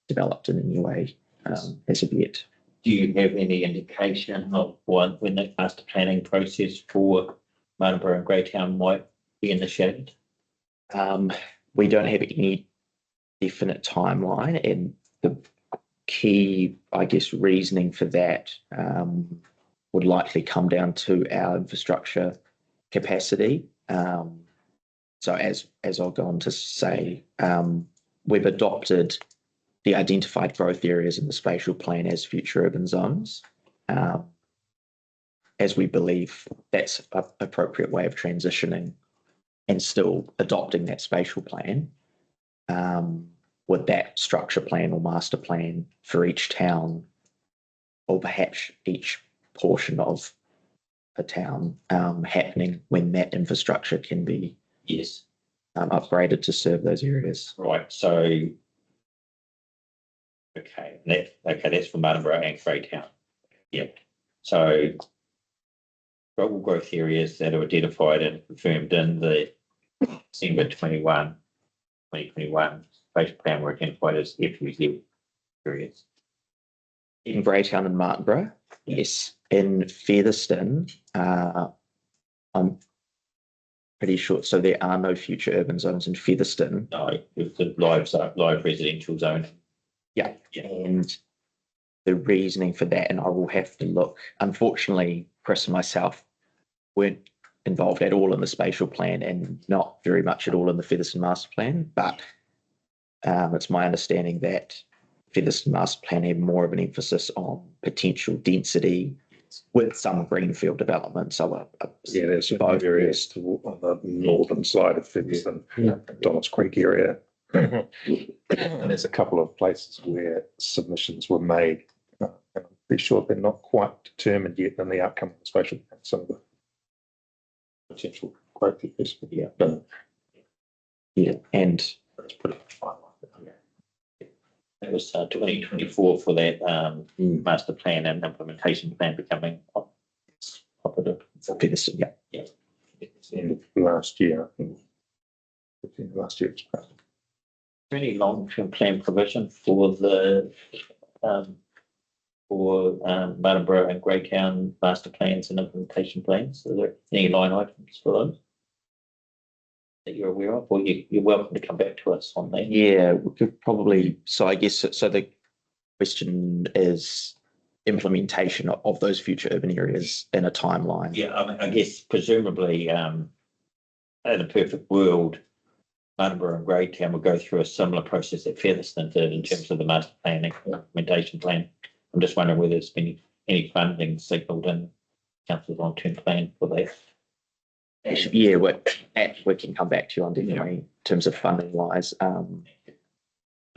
R: developed in any way as of yet.
A: Do you have any indication of when the master planning process for Martinborough and Greytown might be initiated?
R: We don't have any definite timeline, and the key, I guess, reasoning for that would likely come down to our infrastructure capacity. So as I'll go on to say, we've adopted the identified growth areas in the spatial plan as future urban zones, as we believe that's an appropriate way of transitioning and still adopting that spatial plan with that structure plan or master plan for each town, or perhaps each portion of a town happening when that infrastructure can be upgraded to serve those areas.
A: Right. So that's for Martinborough and Greytown. Yep. So global growth areas that are identified and confirmed in the December 2021 spatial plan were identified as FUZ areas.
R: In Greytown and Martinborough, yes. In Featherston, I'm pretty sure. So there are no future urban zones in Featherston.
A: No, it's the live residential zone.
R: Yeah. And the reasoning for that, and I will have to look. Unfortunately, Chris and myself weren't involved at all in the spatial plan and not very much at all in the Featherston master plan. But it's my understanding that Featherston master plan had more of an emphasis on potential density with some greenfield development. So
F: there's both areas on the northern side of Featherston, Donalds Creek area. And there's a couple of places where submissions were made. I'm pretty sure they're not quite determined yet in the outcome of the spatial plan, some of the potential growth areas.
A: Yeah. Yeah, and let's put it on. It was 2024 for that master plan and implementation plan becoming operative. Yeah, yeah.
F: It's the end of last year, I think. It's the end of last year.
A: Is there any long-term plan provision for the Martinborough and Greytown master plans and implementation plans? Are there any line items for those that you're aware of, or you're welcome to come back to us on that?
R: Yeah, we could probably, so I guess, so the question is implementation of those future urban areas in a timeline.
A: Yeah, I mean, I guess presumably, in a perfect world, Martinborough and Greytown will go through a similar process that Featherston did in terms of the master plan and implementation plan. I'm just wondering whether there's been any funding signalled in council's long-term plan for that.
R: Yeah, we can come back to you on definitely in terms of funding wise.
A: The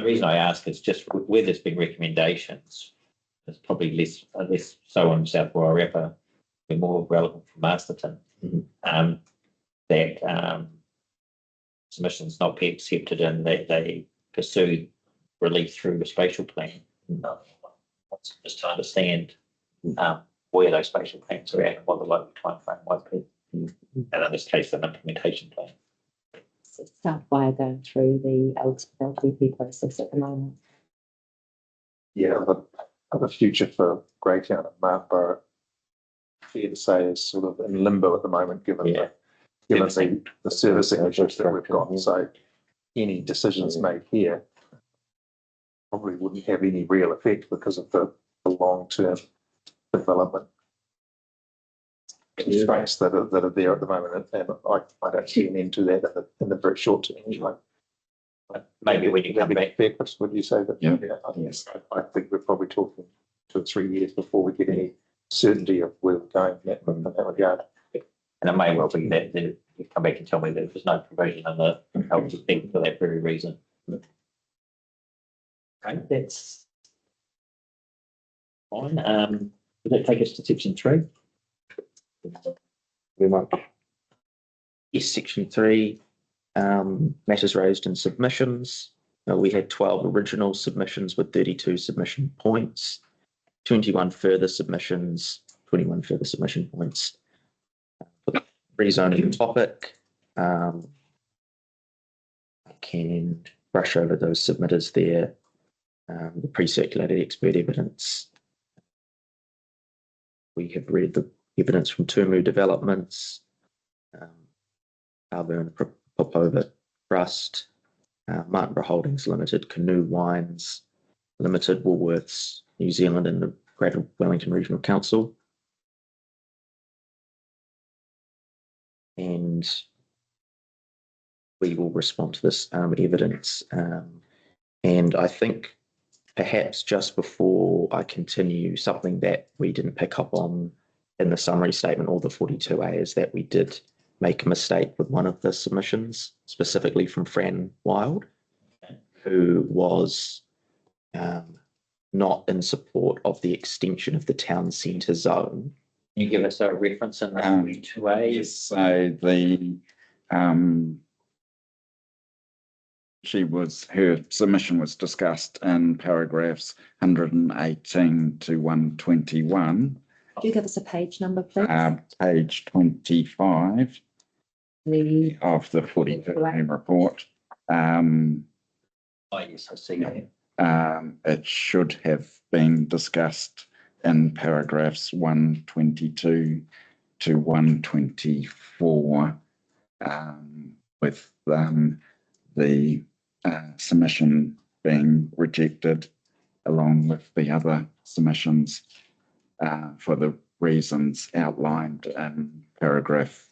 A: reason I ask is just where there's been recommendations, it's probably less so on South Wairarapa, be more relevant for Masterton. That submissions not be accepted and that they pursue relief through the spatial plan. Just to understand where those spatial plans are at and what the local timeframe might be. And in this case, an implementation plan.
B: South Wire going through the LTP process at the moment.
F: Yeah, the future for Greytown and Martinborough, fair to say, is sort of in limbo at the moment, given the servicing issues that we've got. So any decisions made here probably wouldn't have any real effect because of the long-term development constraints that are there at the moment, and I don't see an end to that in the very short term anyway.
A: Maybe when you come back,
F: Chris, would you say that? Yes. I think we're probably talking 2 or 3 years before we get any certainty of where we're going in that regard.
A: And it may well be that you come back and tell me that there's no provision in the health thing for that very reason. Okay, that's fine. Does that take us to section 3?
R: Very much. Yes, section 3, matters raised in submissions. We had 12 original submissions with 32 submission points, 21 further submissions, 21 further submission points. For the rezoning topic, I can brush over those submitters there. The pre-circulated expert evidence. We have read the evidence from Tumu Developments, Alburn Popova Trust, Martinborough Holdings Limited, Canoe Wines Limited, Woolworths, New Zealand, and the Greater Wellington Regional Council. And we will respond to this evidence. And I think perhaps just before I continue, something that we didn't pick up on in the summary statement or the 42A is that we did make a mistake with one of the submissions, specifically from Fran Wild, who was not in support of the extension of the town centre zone.
A: Can you give us a reference in the 42A?
S: Yes, so her submission was discussed in paragraphs 118 to 121.
B: Could you give us a page number, please?
S: Page 25 of the 42A report.
A: Yes, I see that.
S: It should have been discussed in paragraphs 122 to 124 with the submission being rejected along with the other submissions for the reasons outlined in paragraph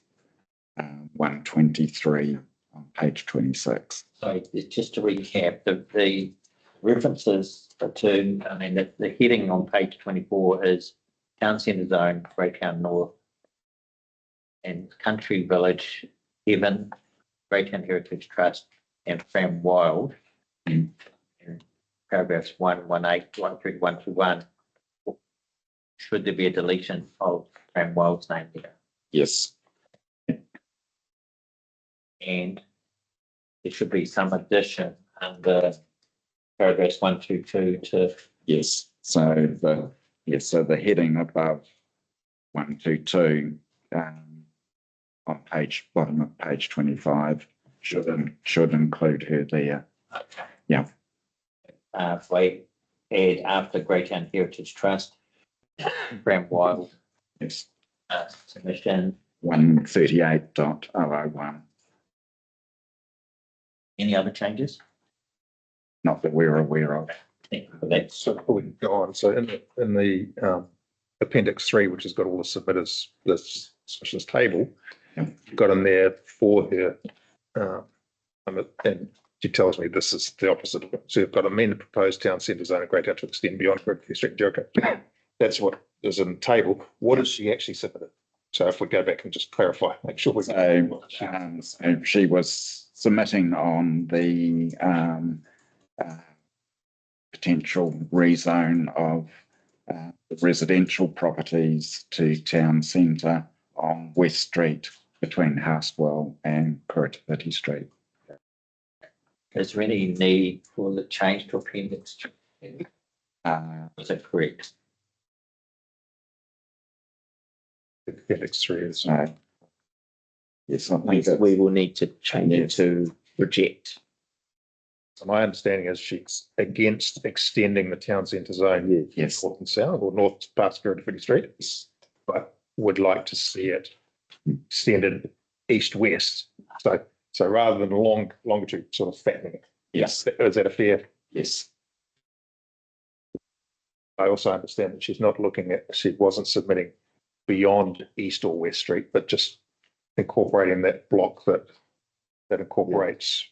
S: 123 on page 26.
A: So just to recap, the references to, I mean, the heading on page 24 is Town Centre Zone, Greytown North, and Country Village, Heaven, Greytown Heritage Trust, and Fram Wild. In paragraphs 118, 131, 121. should there be a deletion of Bramwell's name there?
S: Yes.
A: And there should be some addition under paragraphs 1, 2, 2 to.
S: Yes. So the heading above 122 on bottom of page 25 should include her there. Yeah.
A: If we add after Greytown Heritage Trust, Bramwell.
S: Yes.
A: Submission.
S: 138.001.
A: Any other changes?
S: Not that we're aware of.
A: Thank you for that.
F: So before we go on, so in the appendix 3, which has got all the submitters, this table, you've got in there for her, and she tells me this is the opposite. So you've got amend the proposed town centre zone of Greytown to extend beyond Gridley Street and Jericho. That's what is in the table. What is she actually submitted? So if we go back and just clarify, make sure we.
S: So she was submitting on the potential rezone of residential properties to town centre on West Street between Housewell and Kurritapiti Street.
A: Is there any need for the change to appendix? Is that correct?
F: Appendix 3 is.
S: Yes, I think
R: we will need to change it to reject.
F: So my understanding is she's against extending the town centre zone north and south, or north past Kurritapiti Street, but would like to see it extended east-west. So rather than longitude, sort of fattening it.
S: Yes.
F: Is that a fair?
S: Yes.
F: I also understand that she wasn't submitting beyond East or West Street, but just incorporating that block that incorporates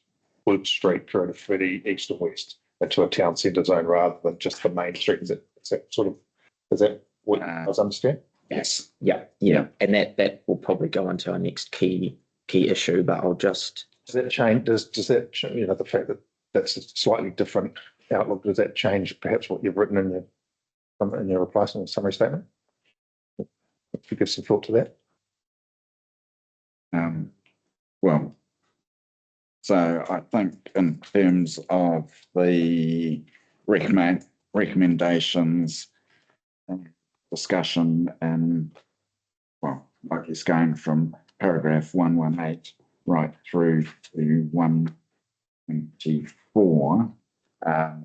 F: Wood Street, Kurritapiti, East and West into a town centre zone rather than just the main street. Is that what I was understanding?
R: Yes. Yeah. And that will probably go into our next key issue, but I'll just.
F: Does that change? Does that the fact that that's a slightly different outlook? Does that change perhaps what you've written in your replacement summary statement? If you give some thought to that.
S: Well, so I think in terms of the recommendations and discussion, and well, like it's going from paragraph 118 right through to 124, I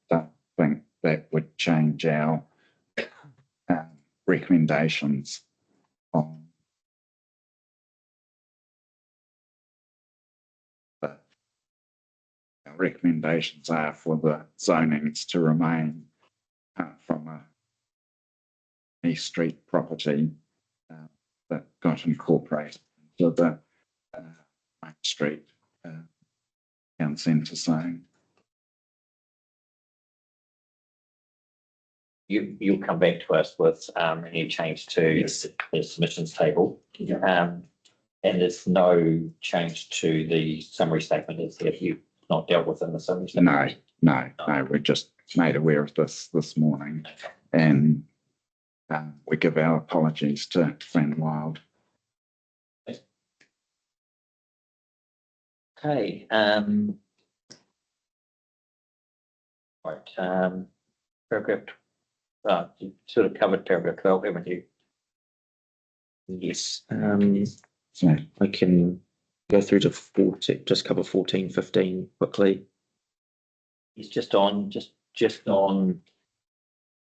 S: don't think that would change our recommendations on our recommendations are for the zonings to remain from a East Street property that got incorporated into the Main Street town centre zone.
A: You'll come back to us with any change to the submissions table. And there's no change to the summary statement, is there? You've not dealt with in the summary statement?
S: No, we're just made aware of this morning, and we give our apologies to Friend Wild.
A: Okay. Paragraph. You sort of covered paragraph 12, haven't you?
R: Yes. So I can go through to 14, just cover 14, 15 quickly.
A: It's just on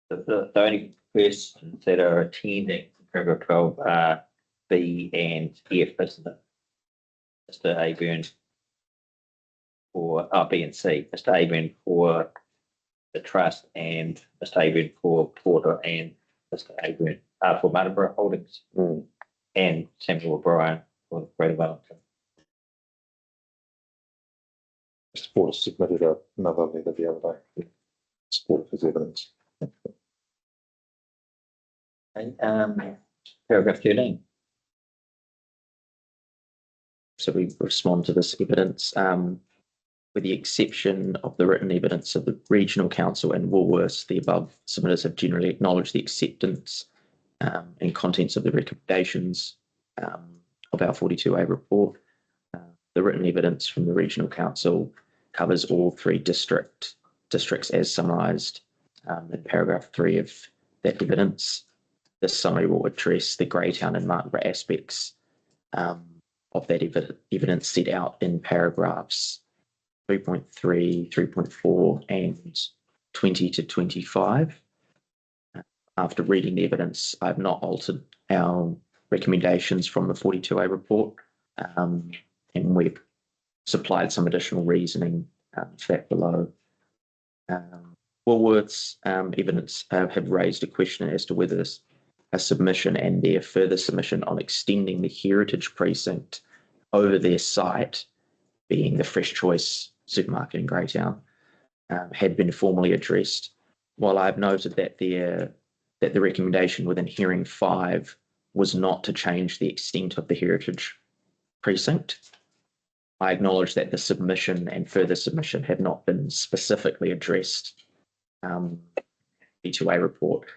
A: the only persons that are attending paragraph 12 are B and F, isn't it? Mr. Aburn for B and C. Mr. Aburn for the trust and Mr. Aburn for Porter and Mr. Aburn for Marlborough Holdings and Samuel O'Brien for the Greater Wellington.
F: Mr. Porter submitted another letter the other day. Support of his evidence.
A: Okay, paragraph 13.
R: So we respond to this evidence. With the exception of the written evidence of the Regional Council and Woolworths, the above submitters have generally acknowledged the acceptance and contents of the recommendations of our 42A report. The written evidence from the Regional Council covers all three districts as summarised in paragraph 3 of that evidence. This summary will address the Greytown and Martinborough aspects of that evidence set out in paragraphs 3.3, 3.4 and 20 to 25. After reading the evidence, I have not altered our recommendations from the 42A report, and we've supplied some additional reasoning to that below. Woolworths evidence have raised a question as to whether a submission and their further submission on extending the heritage precinct over their site, being the Fresh Choice supermarket in Greytown, had been formally addressed. While I've noted that the recommendation within hearing 5 was not to change the extent of the heritage precinct, I acknowledge that the submission and further submission have not been specifically addressed in the 2A report.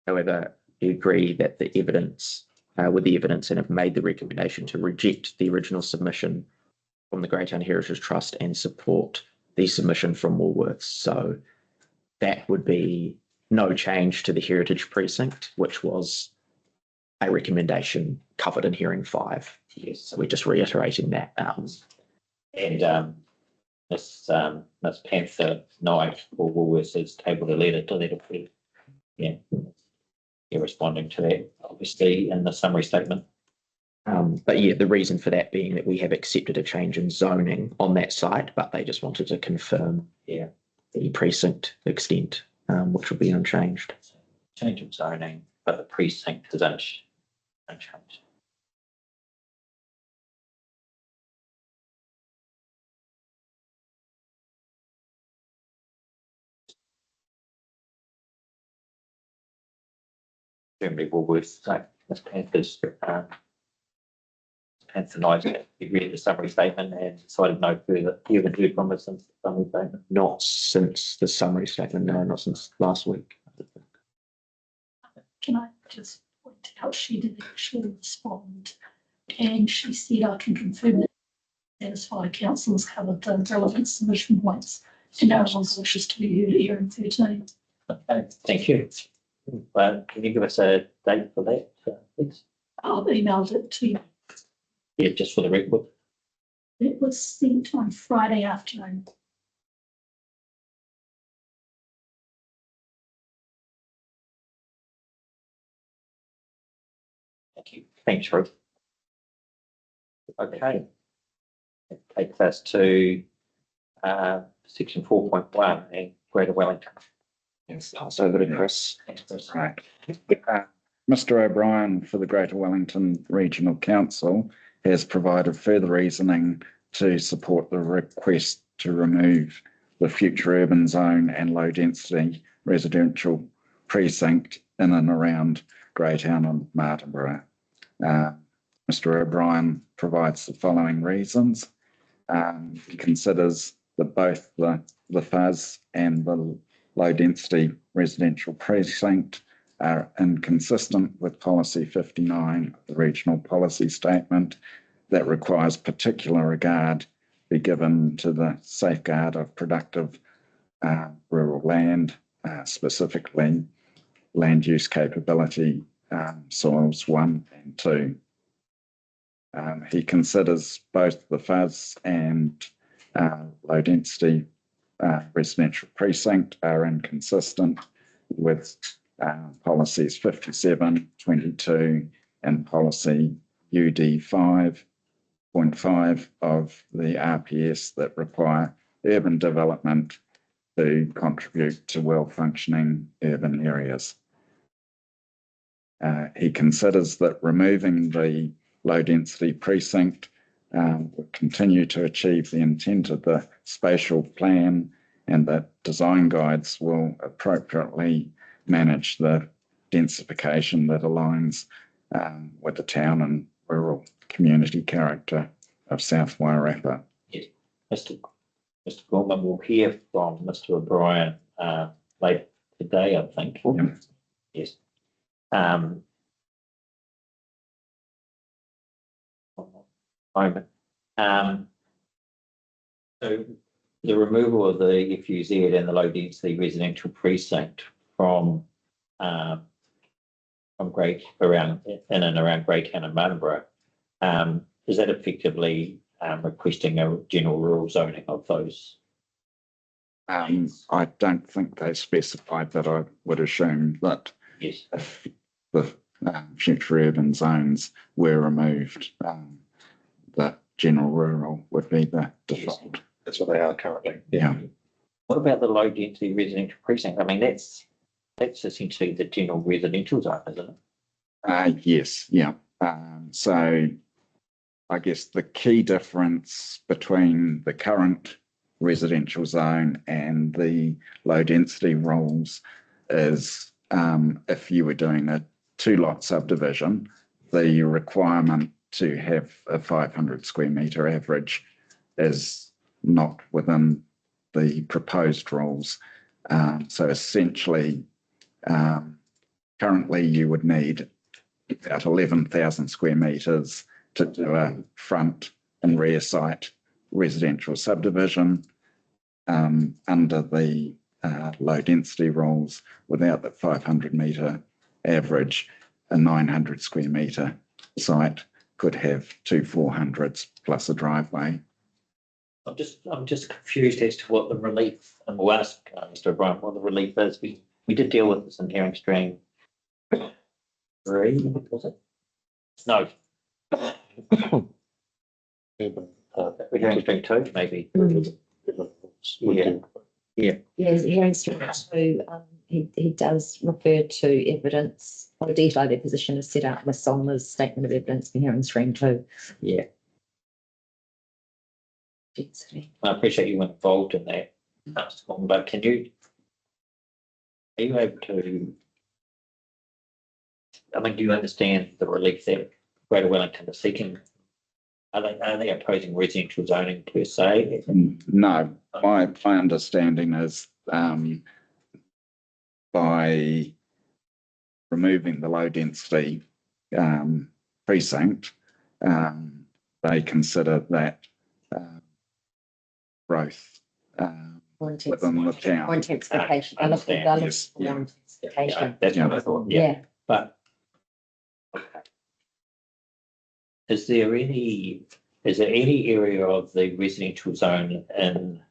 R: However, I agree that the evidence, with the evidence, and have made the recommendation to reject the original submission from the Greytown Heritage Trust and support the submission from Woolworths. So that would be no change to the heritage precinct, which was a recommendation covered in hearing 5. Yes, so we're just reiterating that. Miss Panther Knight for Woolworths has tabled a letter to that effect. Yeah, you're responding to that, obviously, in the summary statement. But yeah, the reason for that being that we have accepted a change in zoning on that site, but they just wanted to confirm the precinct extent, which will be unchanged. Change in zoning, but the precinct is unchanged. Generally, Woolworths, so Ms. Panther's Panther Knight, you read the summary statement and decided no further. You haven't heard from us since the summary statement? Not since the summary statement, no, not since last week.
N: Can I just point out, she did actually respond, and she said, I can confirm that satisfied councillors covered the relevant submission points and no one wishes to be heard here in 13.
A: Okay, thank you. Well, can you give us a date for that, please?
N: I've emailed it to you.
A: Yeah, just for the record.
N: It was sent on Friday afternoon.
A: Thank you. Thanks, Ruth. Okay. It takes us to section 4.1 and Greater Wellington.
S: Yes, pass over to Chris.
A: Thanks, Chris.
S: Right. Mr. O'Brien for the Greater Wellington Regional Council has provided further reasoning to support the request to remove the future urban zone and low density residential precinct in and around Greytown and Martinborough. Mr. O'Brien provides the following reasons. He considers that both the fuzz and the low density residential precinct are inconsistent with policy 59 of the regional policy statement that requires particular regard be given to the safeguard of productive rural land, specifically land use capability soils 1 and 2. He considers both the fuzz and low density residential precinct are inconsistent with policies 57, 22 and policy UD 5.5 of the RPS that require urban development to contribute to well-functioning urban areas. He considers that removing the low-density precinct will continue to achieve the intent of the spatial plan and that design guides will appropriately manage the densification that aligns with the town and rural community character of South Wairarapa.
A: Yes. Mr. Gorman will hear from Mr. O'Brien later today, I think.
S: Yeah.
A: Yes. Moment. So the removal of the FUZ and the low density residential precinct from around in and around Greytown and Martinborough, is that effectively requesting a general rural zoning of those?
S: I don't think they specified that. I would assume that
A: yes,
S: if the future urban zones were removed, the general rural would be the default.
F: Yes. That's what they are currently.
S: Yeah.
A: What about the low density residential precinct? I mean, that's essentially the general residential zone, isn't it?
S: Yes, yeah. So I guess the key difference between the current residential zone and the low density rules is if you were doing a 2-lot subdivision, the requirement to have a 500 square metre average is not within the proposed rules. So essentially, currently you would need about 11,000 square metres to do a front and rear site residential subdivision under the low density rules. Without the 500 metre average, a 900 square metre site could have 2 400s plus a driveway.
A: I'm just confused as to what the relief, and we'll ask Mr. O'Brien what the relief is. We did deal with this in hearing stream 3, was it? No. Hearing stream 2, maybe. Yeah. Yeah.
B: Yeah, hearing stream 2, he does refer to evidence or detail their position is set out in the Solmer's statement of evidence in hearing stream 2.
A: Yeah.
B: Density.
A: I appreciate you were involved in that, but are you able to, I mean, do you understand the relief that Greater Wellington is seeking? Are they opposing residential zoning per se?
S: No, my understanding is by removing the low density precinct, they consider that growth within the town.
B: More intensification.
A: I understand.
S: Yes, yeah.
B: Intensification.
A: That's what I thought. Yeah. But okay. Is there any area of the residential zone in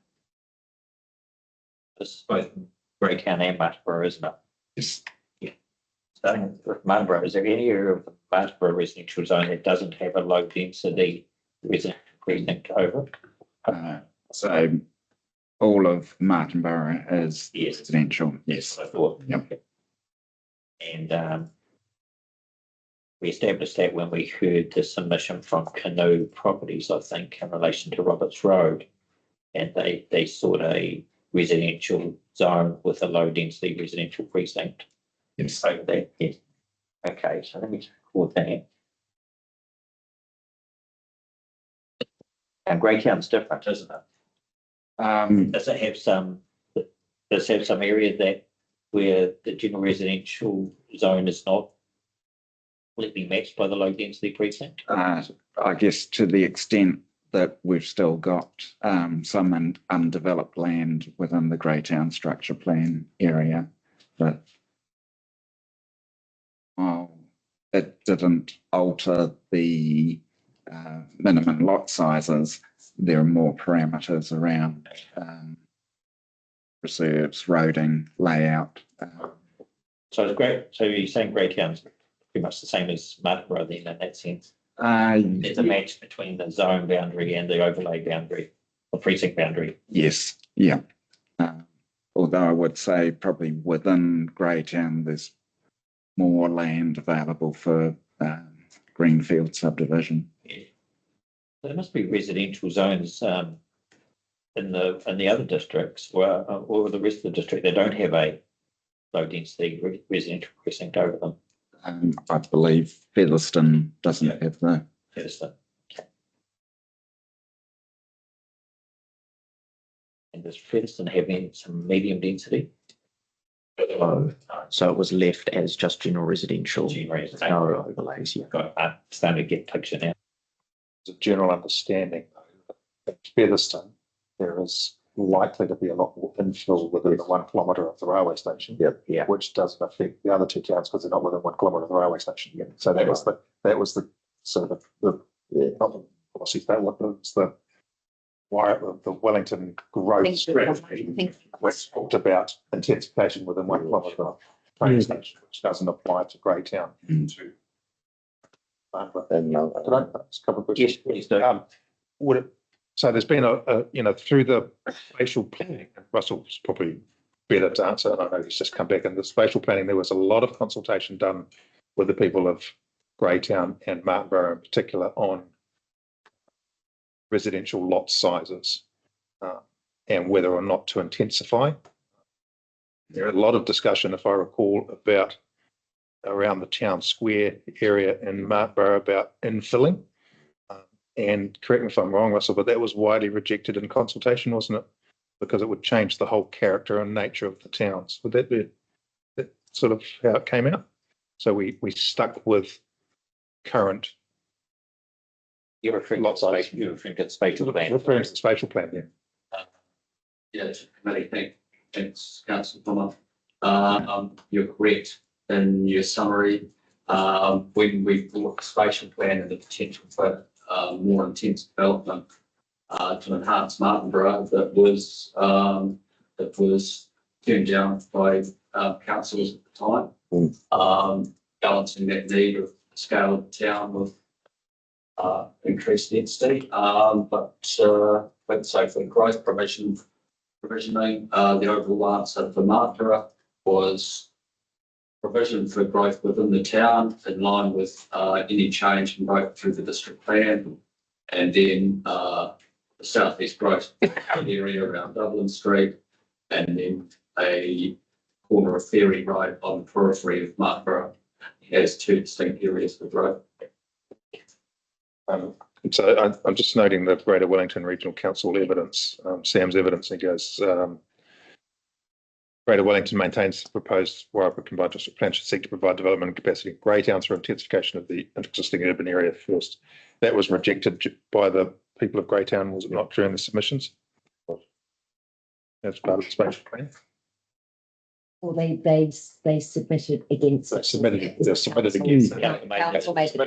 A: both Greytown and Martinborough, isn't it?
S: Yes.
A: Yeah. Starting with Martinborough, is there any area of the Martinborough residential zone that doesn't have a low density residential precinct over it?
S: So all of Martinborough is residential. Yes.
A: I thought.
S: Yep.
A: And we established that when we heard the submission from Canoe Properties, I think, in relation to Roberts Road. And they sought a residential zone with a low density residential precinct.
S: Yes.
A: Over there. Yes. Okay, so let me record that. And Greytown's different, isn't it? Does it have some area that where the general residential zone is not completely matched by the low density precinct?
S: I guess to the extent that we've still got some undeveloped land within the Greytown structure plan area, but it didn't alter the minimum lot sizes. There are more parameters around reserves, roading, layout.
A: So it's great. So you're saying Greytown's pretty much the same as Martinborough then in that sense? There's a match between the zone boundary and the overlay boundary, the precinct boundary.
S: Yes, yeah. Although I would say probably within Greytown there's more land available for greenfield subdivision.
A: Yeah. There must be residential zones in the other districts or the rest of the district that don't have a low density residential precinct over them.
S: I believe Featherston doesn't have the.
A: Featherston. Okay. And does Featherston have some medium density?
R: So it was left as just general residential. No overlays, yeah.
A: I'm starting to get picture now.
F: As a general understanding, though, at Featherston, there is likely to be a lot more infill within the 1 kilometre of the railway station.
R: Yep, yeah.
F: Which doesn't affect the other two towns because they're not within 1 kilometre of the railway station. Yeah. So that was the sort of not the policy, that was the why the Wellington growth strategy, which talked about intensification within 1 kilometre of the train station, which doesn't apply to Greytown. To did I ask a couple of questions?
A: Yes, please do.
F: Would it, so there's been through the spatial planning, Russell's probably better to answer, and I know he's just come back in the spatial planning, there was a lot of consultation done with the people of Greytown and Martinborough in particular on residential lot sizes and whether or not to intensify. There are a lot of discussion, if I recall, about around the town square area in Martinborough about infilling. And correct me if I'm wrong, Russell, but that was widely rejected in consultation, wasn't it? Because it would change the whole character and nature of the towns. Would that be that sort of how it came out? So we stuck with current.
A: You're referring to spatial plan.
F: Referring to the spatial plan, yeah.
T: Yeah, committee, thanks, Councillor Plummer. You're correct in your summary. When we brought the spatial plan and the potential for more intense development to enhance Martinborough, that was turned down by councillors at the time, balancing that need of the scale of the town with increased density. But so for growth provisioning, the overall answer for Martinborough was provision for growth within the town in line with any change in growth through the district plan, and then the southeast growth area around Dublin Street, and then a corner of Ferry Road on the periphery of Martinborough has two distinct areas for growth.
F: So I'm just noting the Greater Wellington Regional Council evidence, Sam's evidence. He goes, Greater Wellington maintains the proposed Warrappa combined district plan should seek to provide development and capacity in Greytown through intensification of the existing urban area first. That was rejected by the people of Greytown, was it not, during the submissions? That's part of the spatial plan.
B: Well, they submitted against it.
F: They submitted against it. Submitted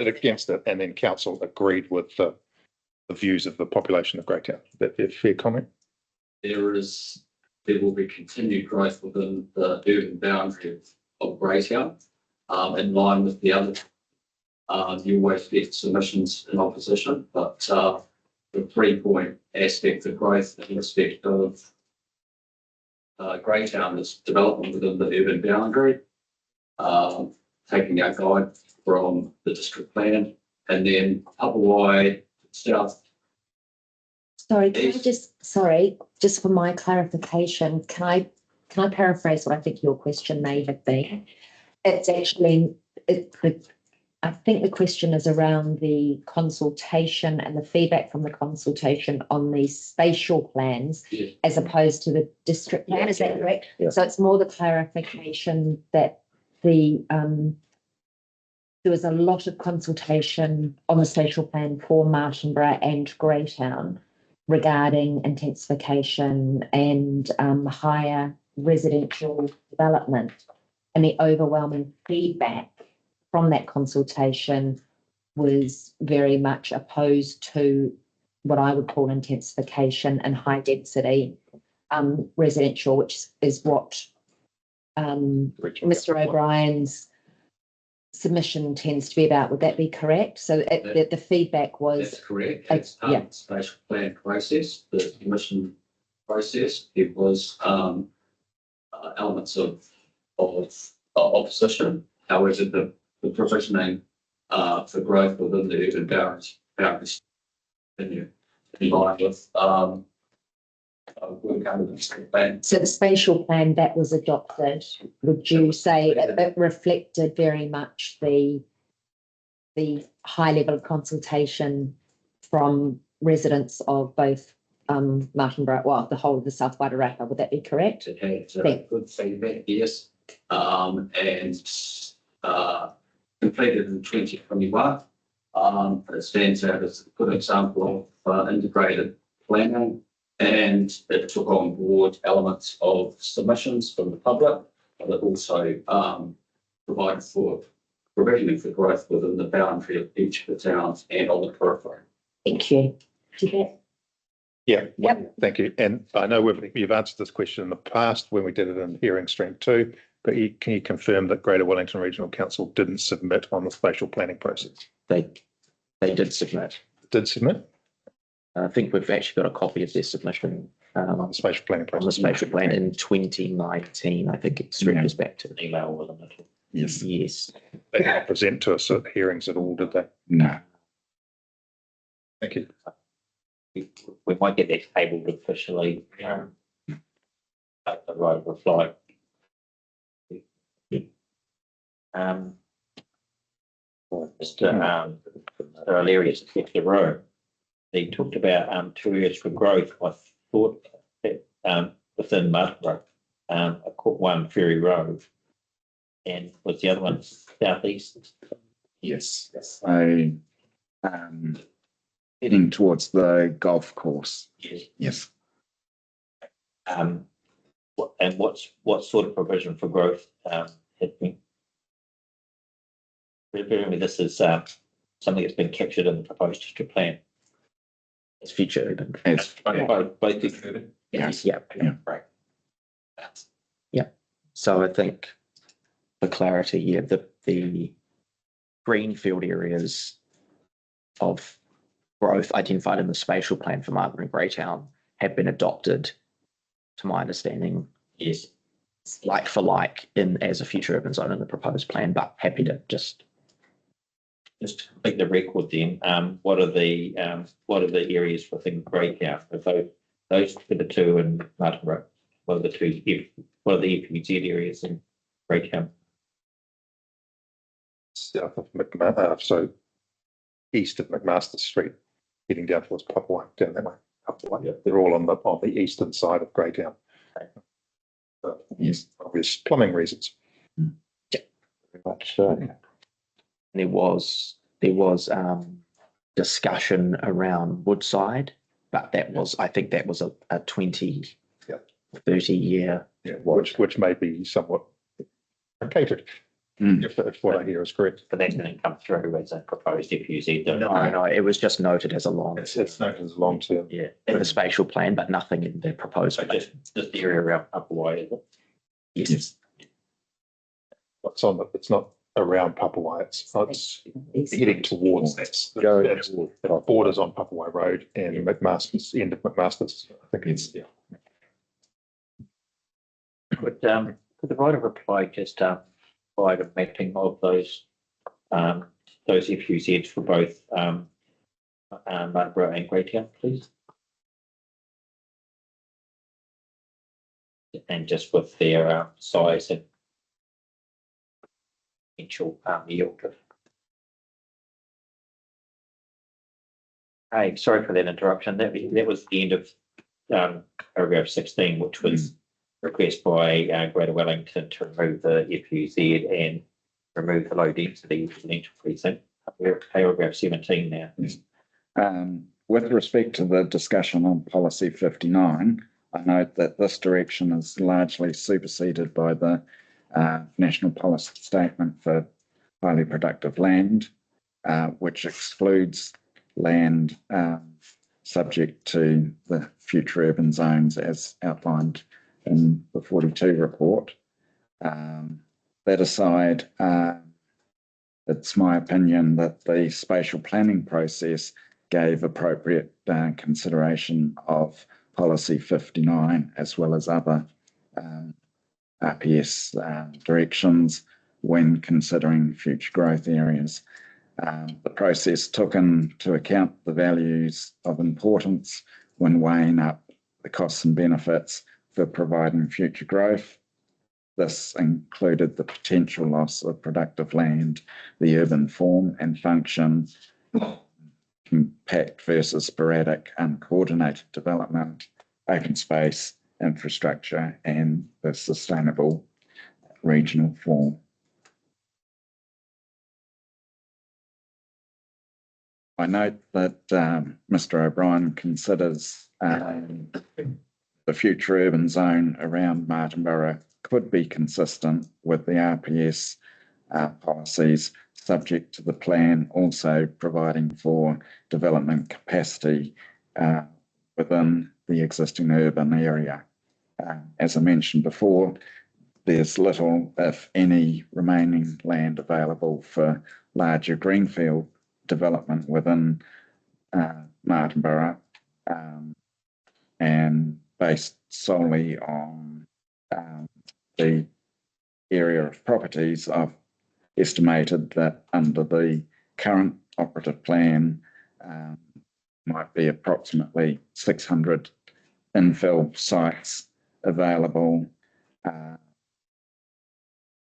F: against it, and then council agreed with the views of the population of Greytown. That a fair comment?
T: There will be continued growth within the urban boundary of Greytown, in line with the other. You always get submissions in opposition, but the 3-point aspect of growth in respect of Greytown is development within the urban boundary, taking our guide from the district plan, and then Upper South.
B: Sorry, just for my clarification, can I paraphrase what I think your question may have been? It's actually, I think the question is around the consultation and the feedback from the consultation on the spatial plans, yes, as opposed to the district plan. Is that correct? Yeah. So it's more the clarification that there was a lot of consultation on the spatial plan for Martinborough and Greytown regarding intensification and higher residential development, and the overwhelming feedback from that consultation was very much opposed to what I would call intensification and high density residential, which is what Mr. O'Brien's submission tends to be about. Would that be correct? So the feedback was...
T: That's correct. It's part of the spatial plan process, the submission process. It was elements of opposition. However, the provisioning for growth within the urban boundaries in line with work under the district plan.
B: So the spatial plan that was adopted, would you say it reflected very much the high level of consultation from residents of both Martinborough, well, the whole of the South Wairarapa, would that be correct?
T: It had good feedback, yes. And completed in 2021. It stands out as a good example of integrated planning, and it took on board elements of submissions from the public, but it also provided for provisioning for growth within the boundary of each of the towns and on the periphery.
B: Thank you. Tibet?
F: Yeah.
B: Yep.
F: Thank you. And I know you've answered this question in the past when we did it in hearing stream 2, but can you confirm that Greater Wellington Regional Council didn't submit on the spatial planning process?
R: They did submit.
F: Did submit?
R: I think we've actually got a copy of their submission
F: on the spatial planning process.
R: On the spatial plan in 2019. I think it stretches back to an email with them.
S: Yes.
R: Yes.
F: They didn't present to us at hearings at all, did they?
S: No.
F: Thank you.
A: We might get that tabled officially. The right of reply. Mr. O'Leary's left the room. He talked about 2 areas for growth. I thought that within Martinborough, I caught one Ferry Road, and was the other one southeast?
S: Yes. So heading towards the golf course.
A: Yes. And what sort of provision for growth had been? Presumably this is something that's been captured in the proposed district plan.
R: It's future urban.
A: Both district urban?
R: Yes. Yeah.
A: Right.
R: Yeah. So I think for clarity, yeah, the greenfield areas of growth identified in the spatial plan for Margaret and Greytown have been adopted, to my understanding.
A: Yes.
R: Like for like as a future urban zone in the proposed plan, but happy to just
A: to complete the record then, what are the areas within Greytown? Those for the two in Martinborough, what are the FUZ areas in Greytown?
F: South of so east of McMaster Street, heading down towards Papua, down that way. Papua, yeah. They're all on the eastern side of Greytown. Yes, obvious plumbing reasons.
R: Yeah, very much so. There was discussion around Woodside, but I think that was a 20, 30 year.
F: Yeah, which may be somewhat catered. If what I hear is correct.
A: But that's going to come through as a proposed FUZ.
R: No, it was just noted as a long.
F: It's noted as a long term.
R: Yeah, in the spatial plan, but nothing in the proposed.
A: So just the area around Papua, is it?
R: Yes.
F: What's on it? It's not around Papua. It's heading towards that. Borders on Papua Road and McMaster's, end of McMaster's. I think it's
A: Could the writer reply just provide a mapping of those FUZs for both Martinborough and Greytown, please? And just with their size and potential yield. Hey, sorry for that interruption. That was the end of paragraph 16, which was request by Greater Wellington to remove the FUZ and remove the low density residential precinct. We're at paragraph 17 now.
S: With respect to the discussion on policy 59, I note that this direction is largely superseded by the National Policy Statement for Highly Productive Land, which excludes land subject to the future urban zones as outlined in the 42 report. That aside, it's my opinion that the spatial planning process gave appropriate consideration of policy 59 as well as other RPS directions when considering future growth areas. The process took into account the values of importance when weighing up the costs and benefits for providing future growth. This included the potential loss of productive land, the urban form and function, compact versus sporadic uncoordinated development, open space, infrastructure, and the sustainable regional form. I note that Mr. O'Brien considers the future urban zone around Martinborough could be consistent with the RPS policies, subject to the plan also providing for development capacity within the existing urban area. As I mentioned before, there's little, if any, remaining land available for larger greenfield development within Martinborough, and based solely on the area of properties, I've estimated that under the current operative plan might be approximately 600 infill sites available.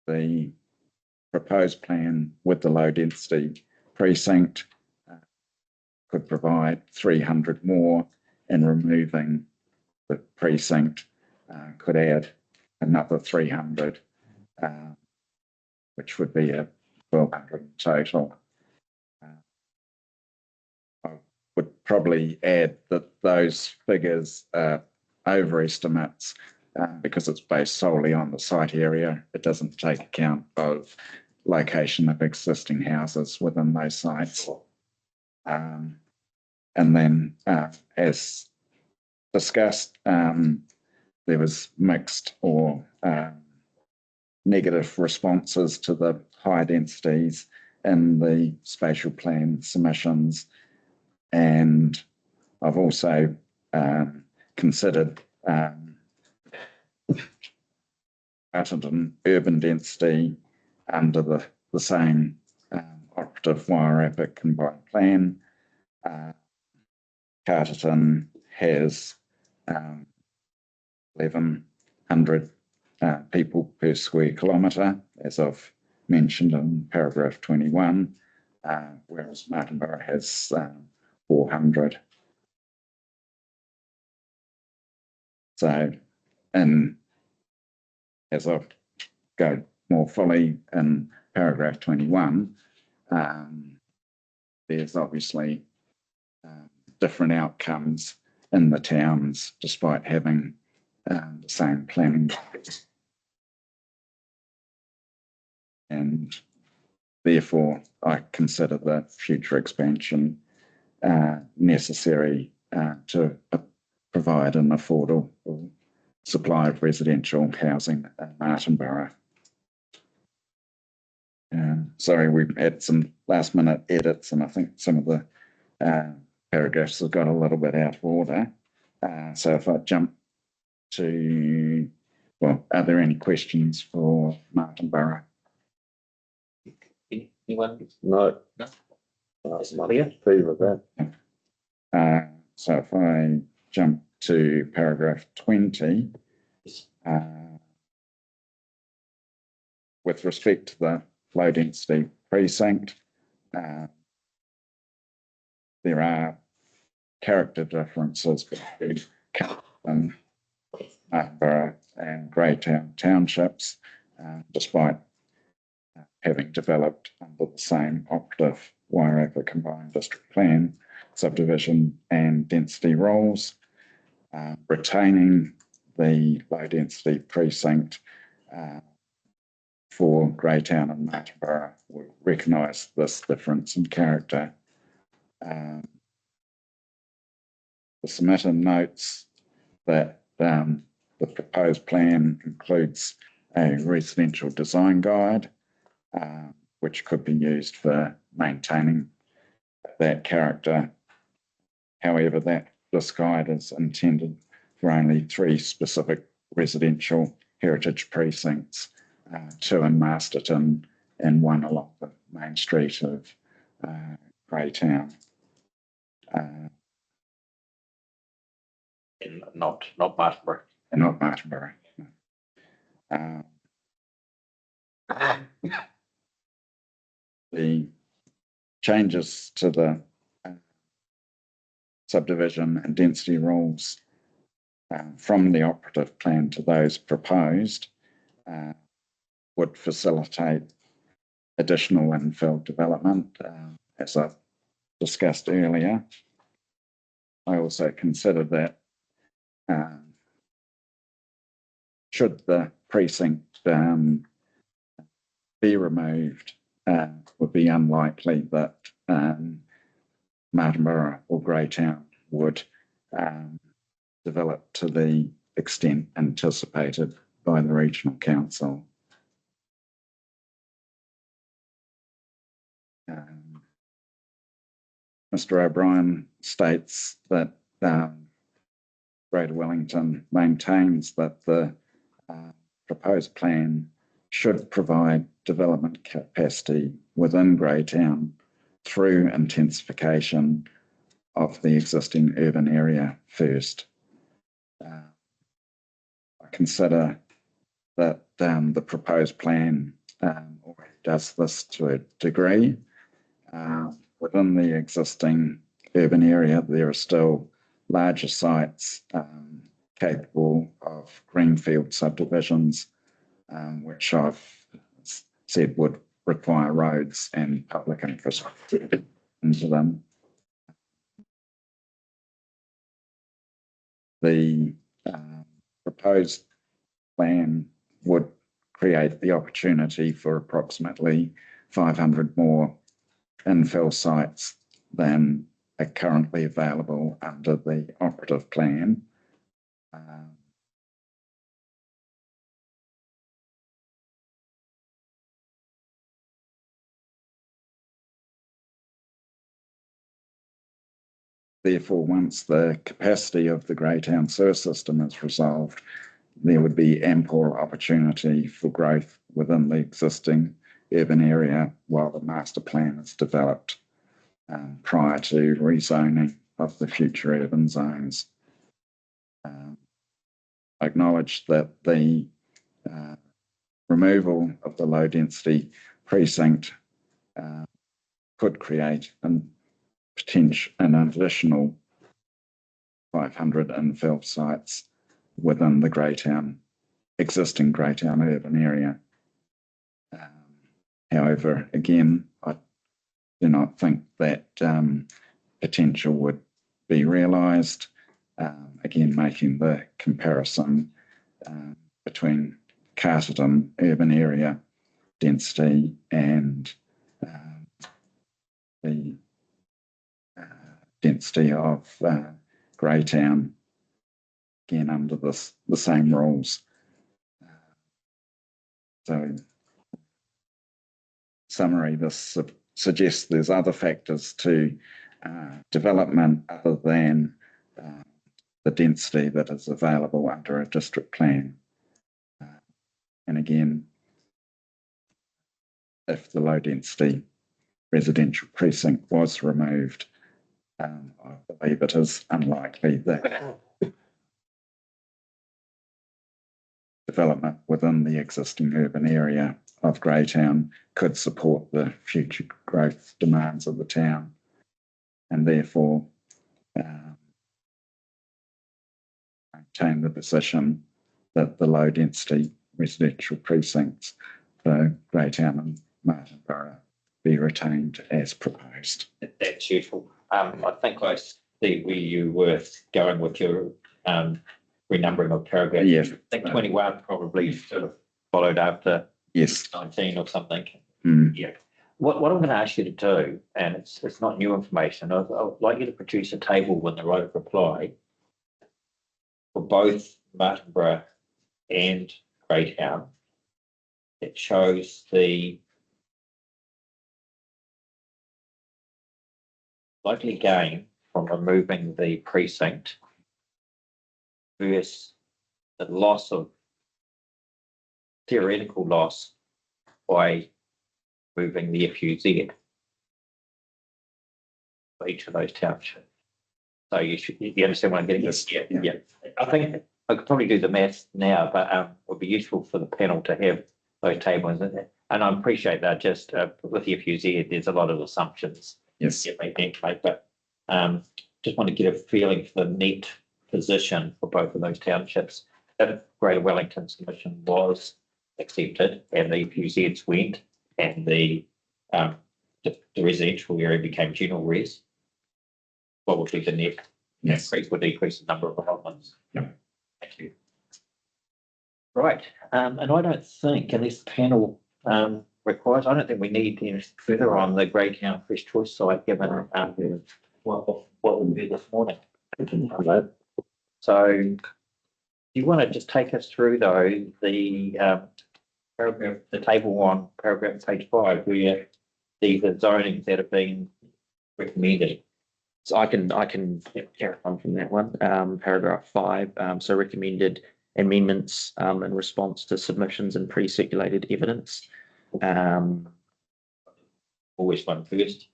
S: The proposed plan with the low density precinct could provide 300 more, and removing the precinct could add another 300, which would be a 1,200 total. I would probably add that those figures are overestimates because it's based solely on the site area. It doesn't take account of location of existing houses within those sites. And then, as discussed, there was mixed or negative responses to the high densities in the spatial plan submissions. And I've also considered urban density under the same operative Wairarapa combined plan. Carterton has 1,100 people per square kilometre, as I've mentioned in paragraph 21, whereas Martinborough has 400. So, and as I go more fully in paragraph 21, there's obviously different outcomes in the towns despite having the same planning. And therefore, I consider the future expansion necessary to provide an affordable supply of residential housing in Martinborough. Sorry, we've had some last minute edits, and I think some of the paragraphs have got a little bit out of order. So if I jump to, well, are there any questions for Martinborough?
A: Anyone?
G: No.
A: No.
G: Agree with that.
S: So if I jump to paragraph 20, with respect to the low density precinct, there are character differences between Martinborough and Greytown townships, despite having developed under the same operative Wairarapa combined district plan, subdivision and density rules. Retaining the low density precinct for Greytown and Martinborough will recognise this difference in character. The submitter notes that the proposed plan includes a residential design guide, which could be used for maintaining that character. However, this guide is intended for only 3 specific residential heritage precincts, 2 in Masterton and 1 along the main street of Greytown.
A: And not Martinborough.
S: And not Martinborough. The changes to the subdivision and density rules from the operative plan to those proposed would facilitate additional infill development, as I've discussed earlier. I also consider that should the precinct be removed, would be unlikely that Martinborough or Greytown would develop to the extent anticipated by the Regional Council. Mr. O'Brien states that Greater Wellington maintains that the proposed plan should provide development capacity within Greytown through intensification of the existing urban area first. I consider that the proposed plan already does this to a degree. Within the existing urban area, there are still larger sites capable of greenfield subdivisions, which I've said would require roads and public infrastructure into them. The proposed plan would create the opportunity for approximately 500 more infill sites than are currently available under the operative plan. Therefore, once the capacity of the Greytown sewer system is resolved, there would be ample opportunity for growth within the existing urban area while the master plan is developed prior to rezoning of the future urban zones. I acknowledge that the removal of the low density precinct could create an additional 500 infill sites within the existing Greytown urban area. However, again, I do not think that potential would be realised. Again, making the comparison between Carterton urban area density and the density of Greytown, again under the same rules. So, summary, this suggests there's other factors to development other than the density that is available under a district plan. And again, if the low density residential precinct was removed, I believe it is unlikely that development within the existing urban area of Greytown could support the future growth demands of the town, and therefore maintain the position that the low density residential precincts for Greytown and Martinborough be retained as proposed.
A: That's useful. I think I see where you were going with your renumbering of paragraphs.
S: Yes.
A: I think 21 probably sort of followed after 19 or something. Yeah. What I'm going to ask you to do, and it's not new information, I'd like you to produce a table when the right reply for both Martinborough and Greytown. It shows the likely gain from removing the precinct versus the theoretical loss by moving the FUZ for each of those townships. So you understand what I'm getting at? Yeah. I think I could probably do the maths now, but it would be useful for the panel to have those tables in there. And I appreciate that just with the FUZ, there's a lot of assumptions.
S: Yes.
A: But just want to get a feeling for the net position for both of those townships. If Greater Wellington submission was accepted and the PWCs went and the residential area became general res, what would be the net increase or decrease in number of allotments?
J: Yep.
A: Thank you. Right, and I don't think, unless the panel requires, I don't think we need any further on the Greytown Fresh Choice site, given what we did this morning. So, do you want to just take us through though the paragraph, the table on paragraph page 5, where these are zonings that have been recommended?
R: So I can carry on from that one. Paragraph 5. So recommended amendments in response to submissions and pre-circulated evidence.
A: Always one first.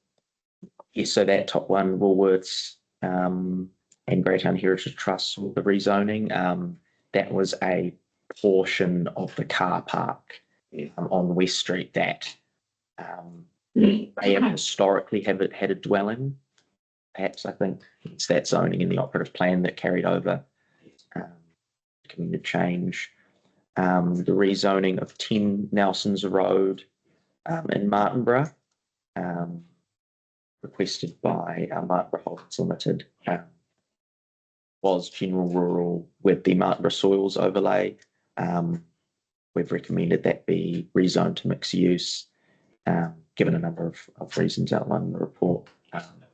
R: Yes, so that top one, Woolworths and Greytown Heritage Trust, the rezoning, that was a portion of the car park on West Street that they have historically had a dwelling. Perhaps I think it's that zoning in the operative plan that carried over recommended change. The rezoning of 10 Nelson's Road in Martinborough, requested by Martinborough Holdings Limited, was general rural with the Martinborough soils overlay. We've recommended that be rezoned to mixed use, given a number of reasons outlined in the report.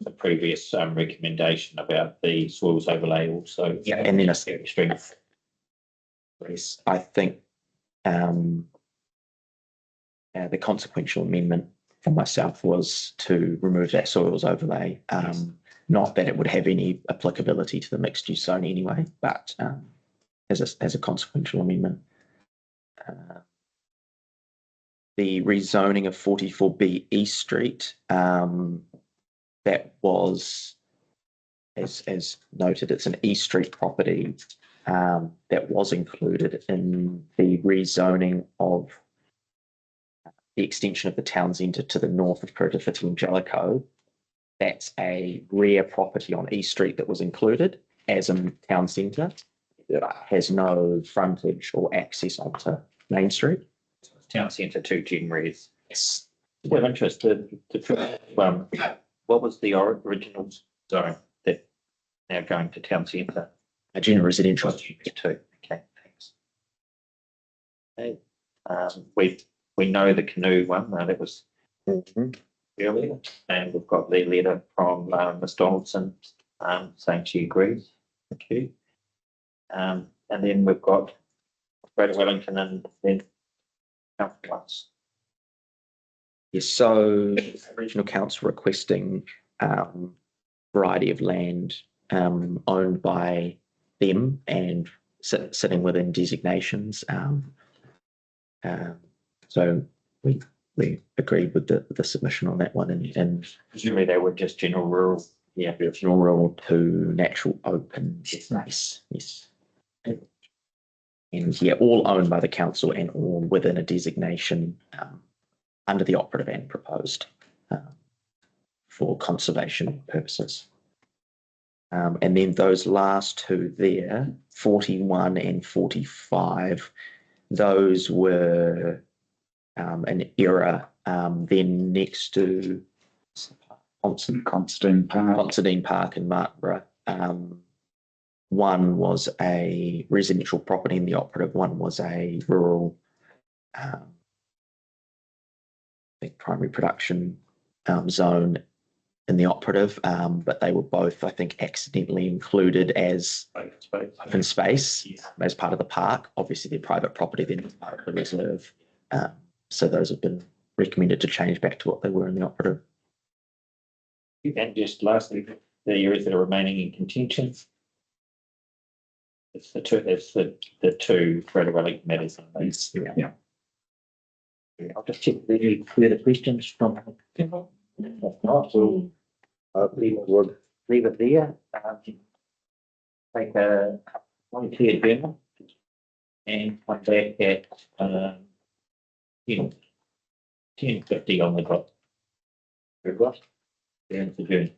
A: The previous recommendation about the soils overlay also.
R: Yeah, and then
A: strength.
R: I think the consequential amendment for myself was to remove that soils overlay. Not that it would have any applicability to the mixed use zone anyway, but as a consequential amendment. The rezoning of 44B East Street, that was, as noted, it's an East Street property that was included in the rezoning of the extension of the town centre to the north of Peritafiti and Jellicoe. That's a rare property on East Street that was included as a town centre. It has no frontage or access onto Main Street.
A: Town centre to gen res. Yes. Well, interested. What was the original zone that now going to town centre?
R: A general residential.
A: Too. Okay, thanks. Okay. We know the canoe one. That was earlier, and we've got the letter from Ms. Donaldson saying she agrees. Thank you. And then we've got Greater Wellington and then ones.
R: Yes, so regional council requesting variety of land owned by them and sitting within designations. So we agreed with the submission on that one, and
A: presumably they were just general rural.
R: Yeah, general rural to natural open space. Yes. And yeah, all owned by the council and all within a designation under the operative and proposed for conservation purposes. And then those last two there, 41 and 45, those were an error then next to
S: Constantine
R: Park in Martinborough. One was a residential property in the operative, one was a rural primary production zone in the operative, but they were both, I think, accidentally included as open space as part of the park. Obviously, they're private property, they're not part of the reserve. So those have been recommended to change back to what they were in the operative.
A: And just lastly, the areas that are remaining in contention. It's the two Greater Wellington matters.
J: Yeah.
A: I'll just check the further questions from people. If not, we'll leave it there. Take a one-clear journal and come back at 10:50 on the dot. Very good. Down to June.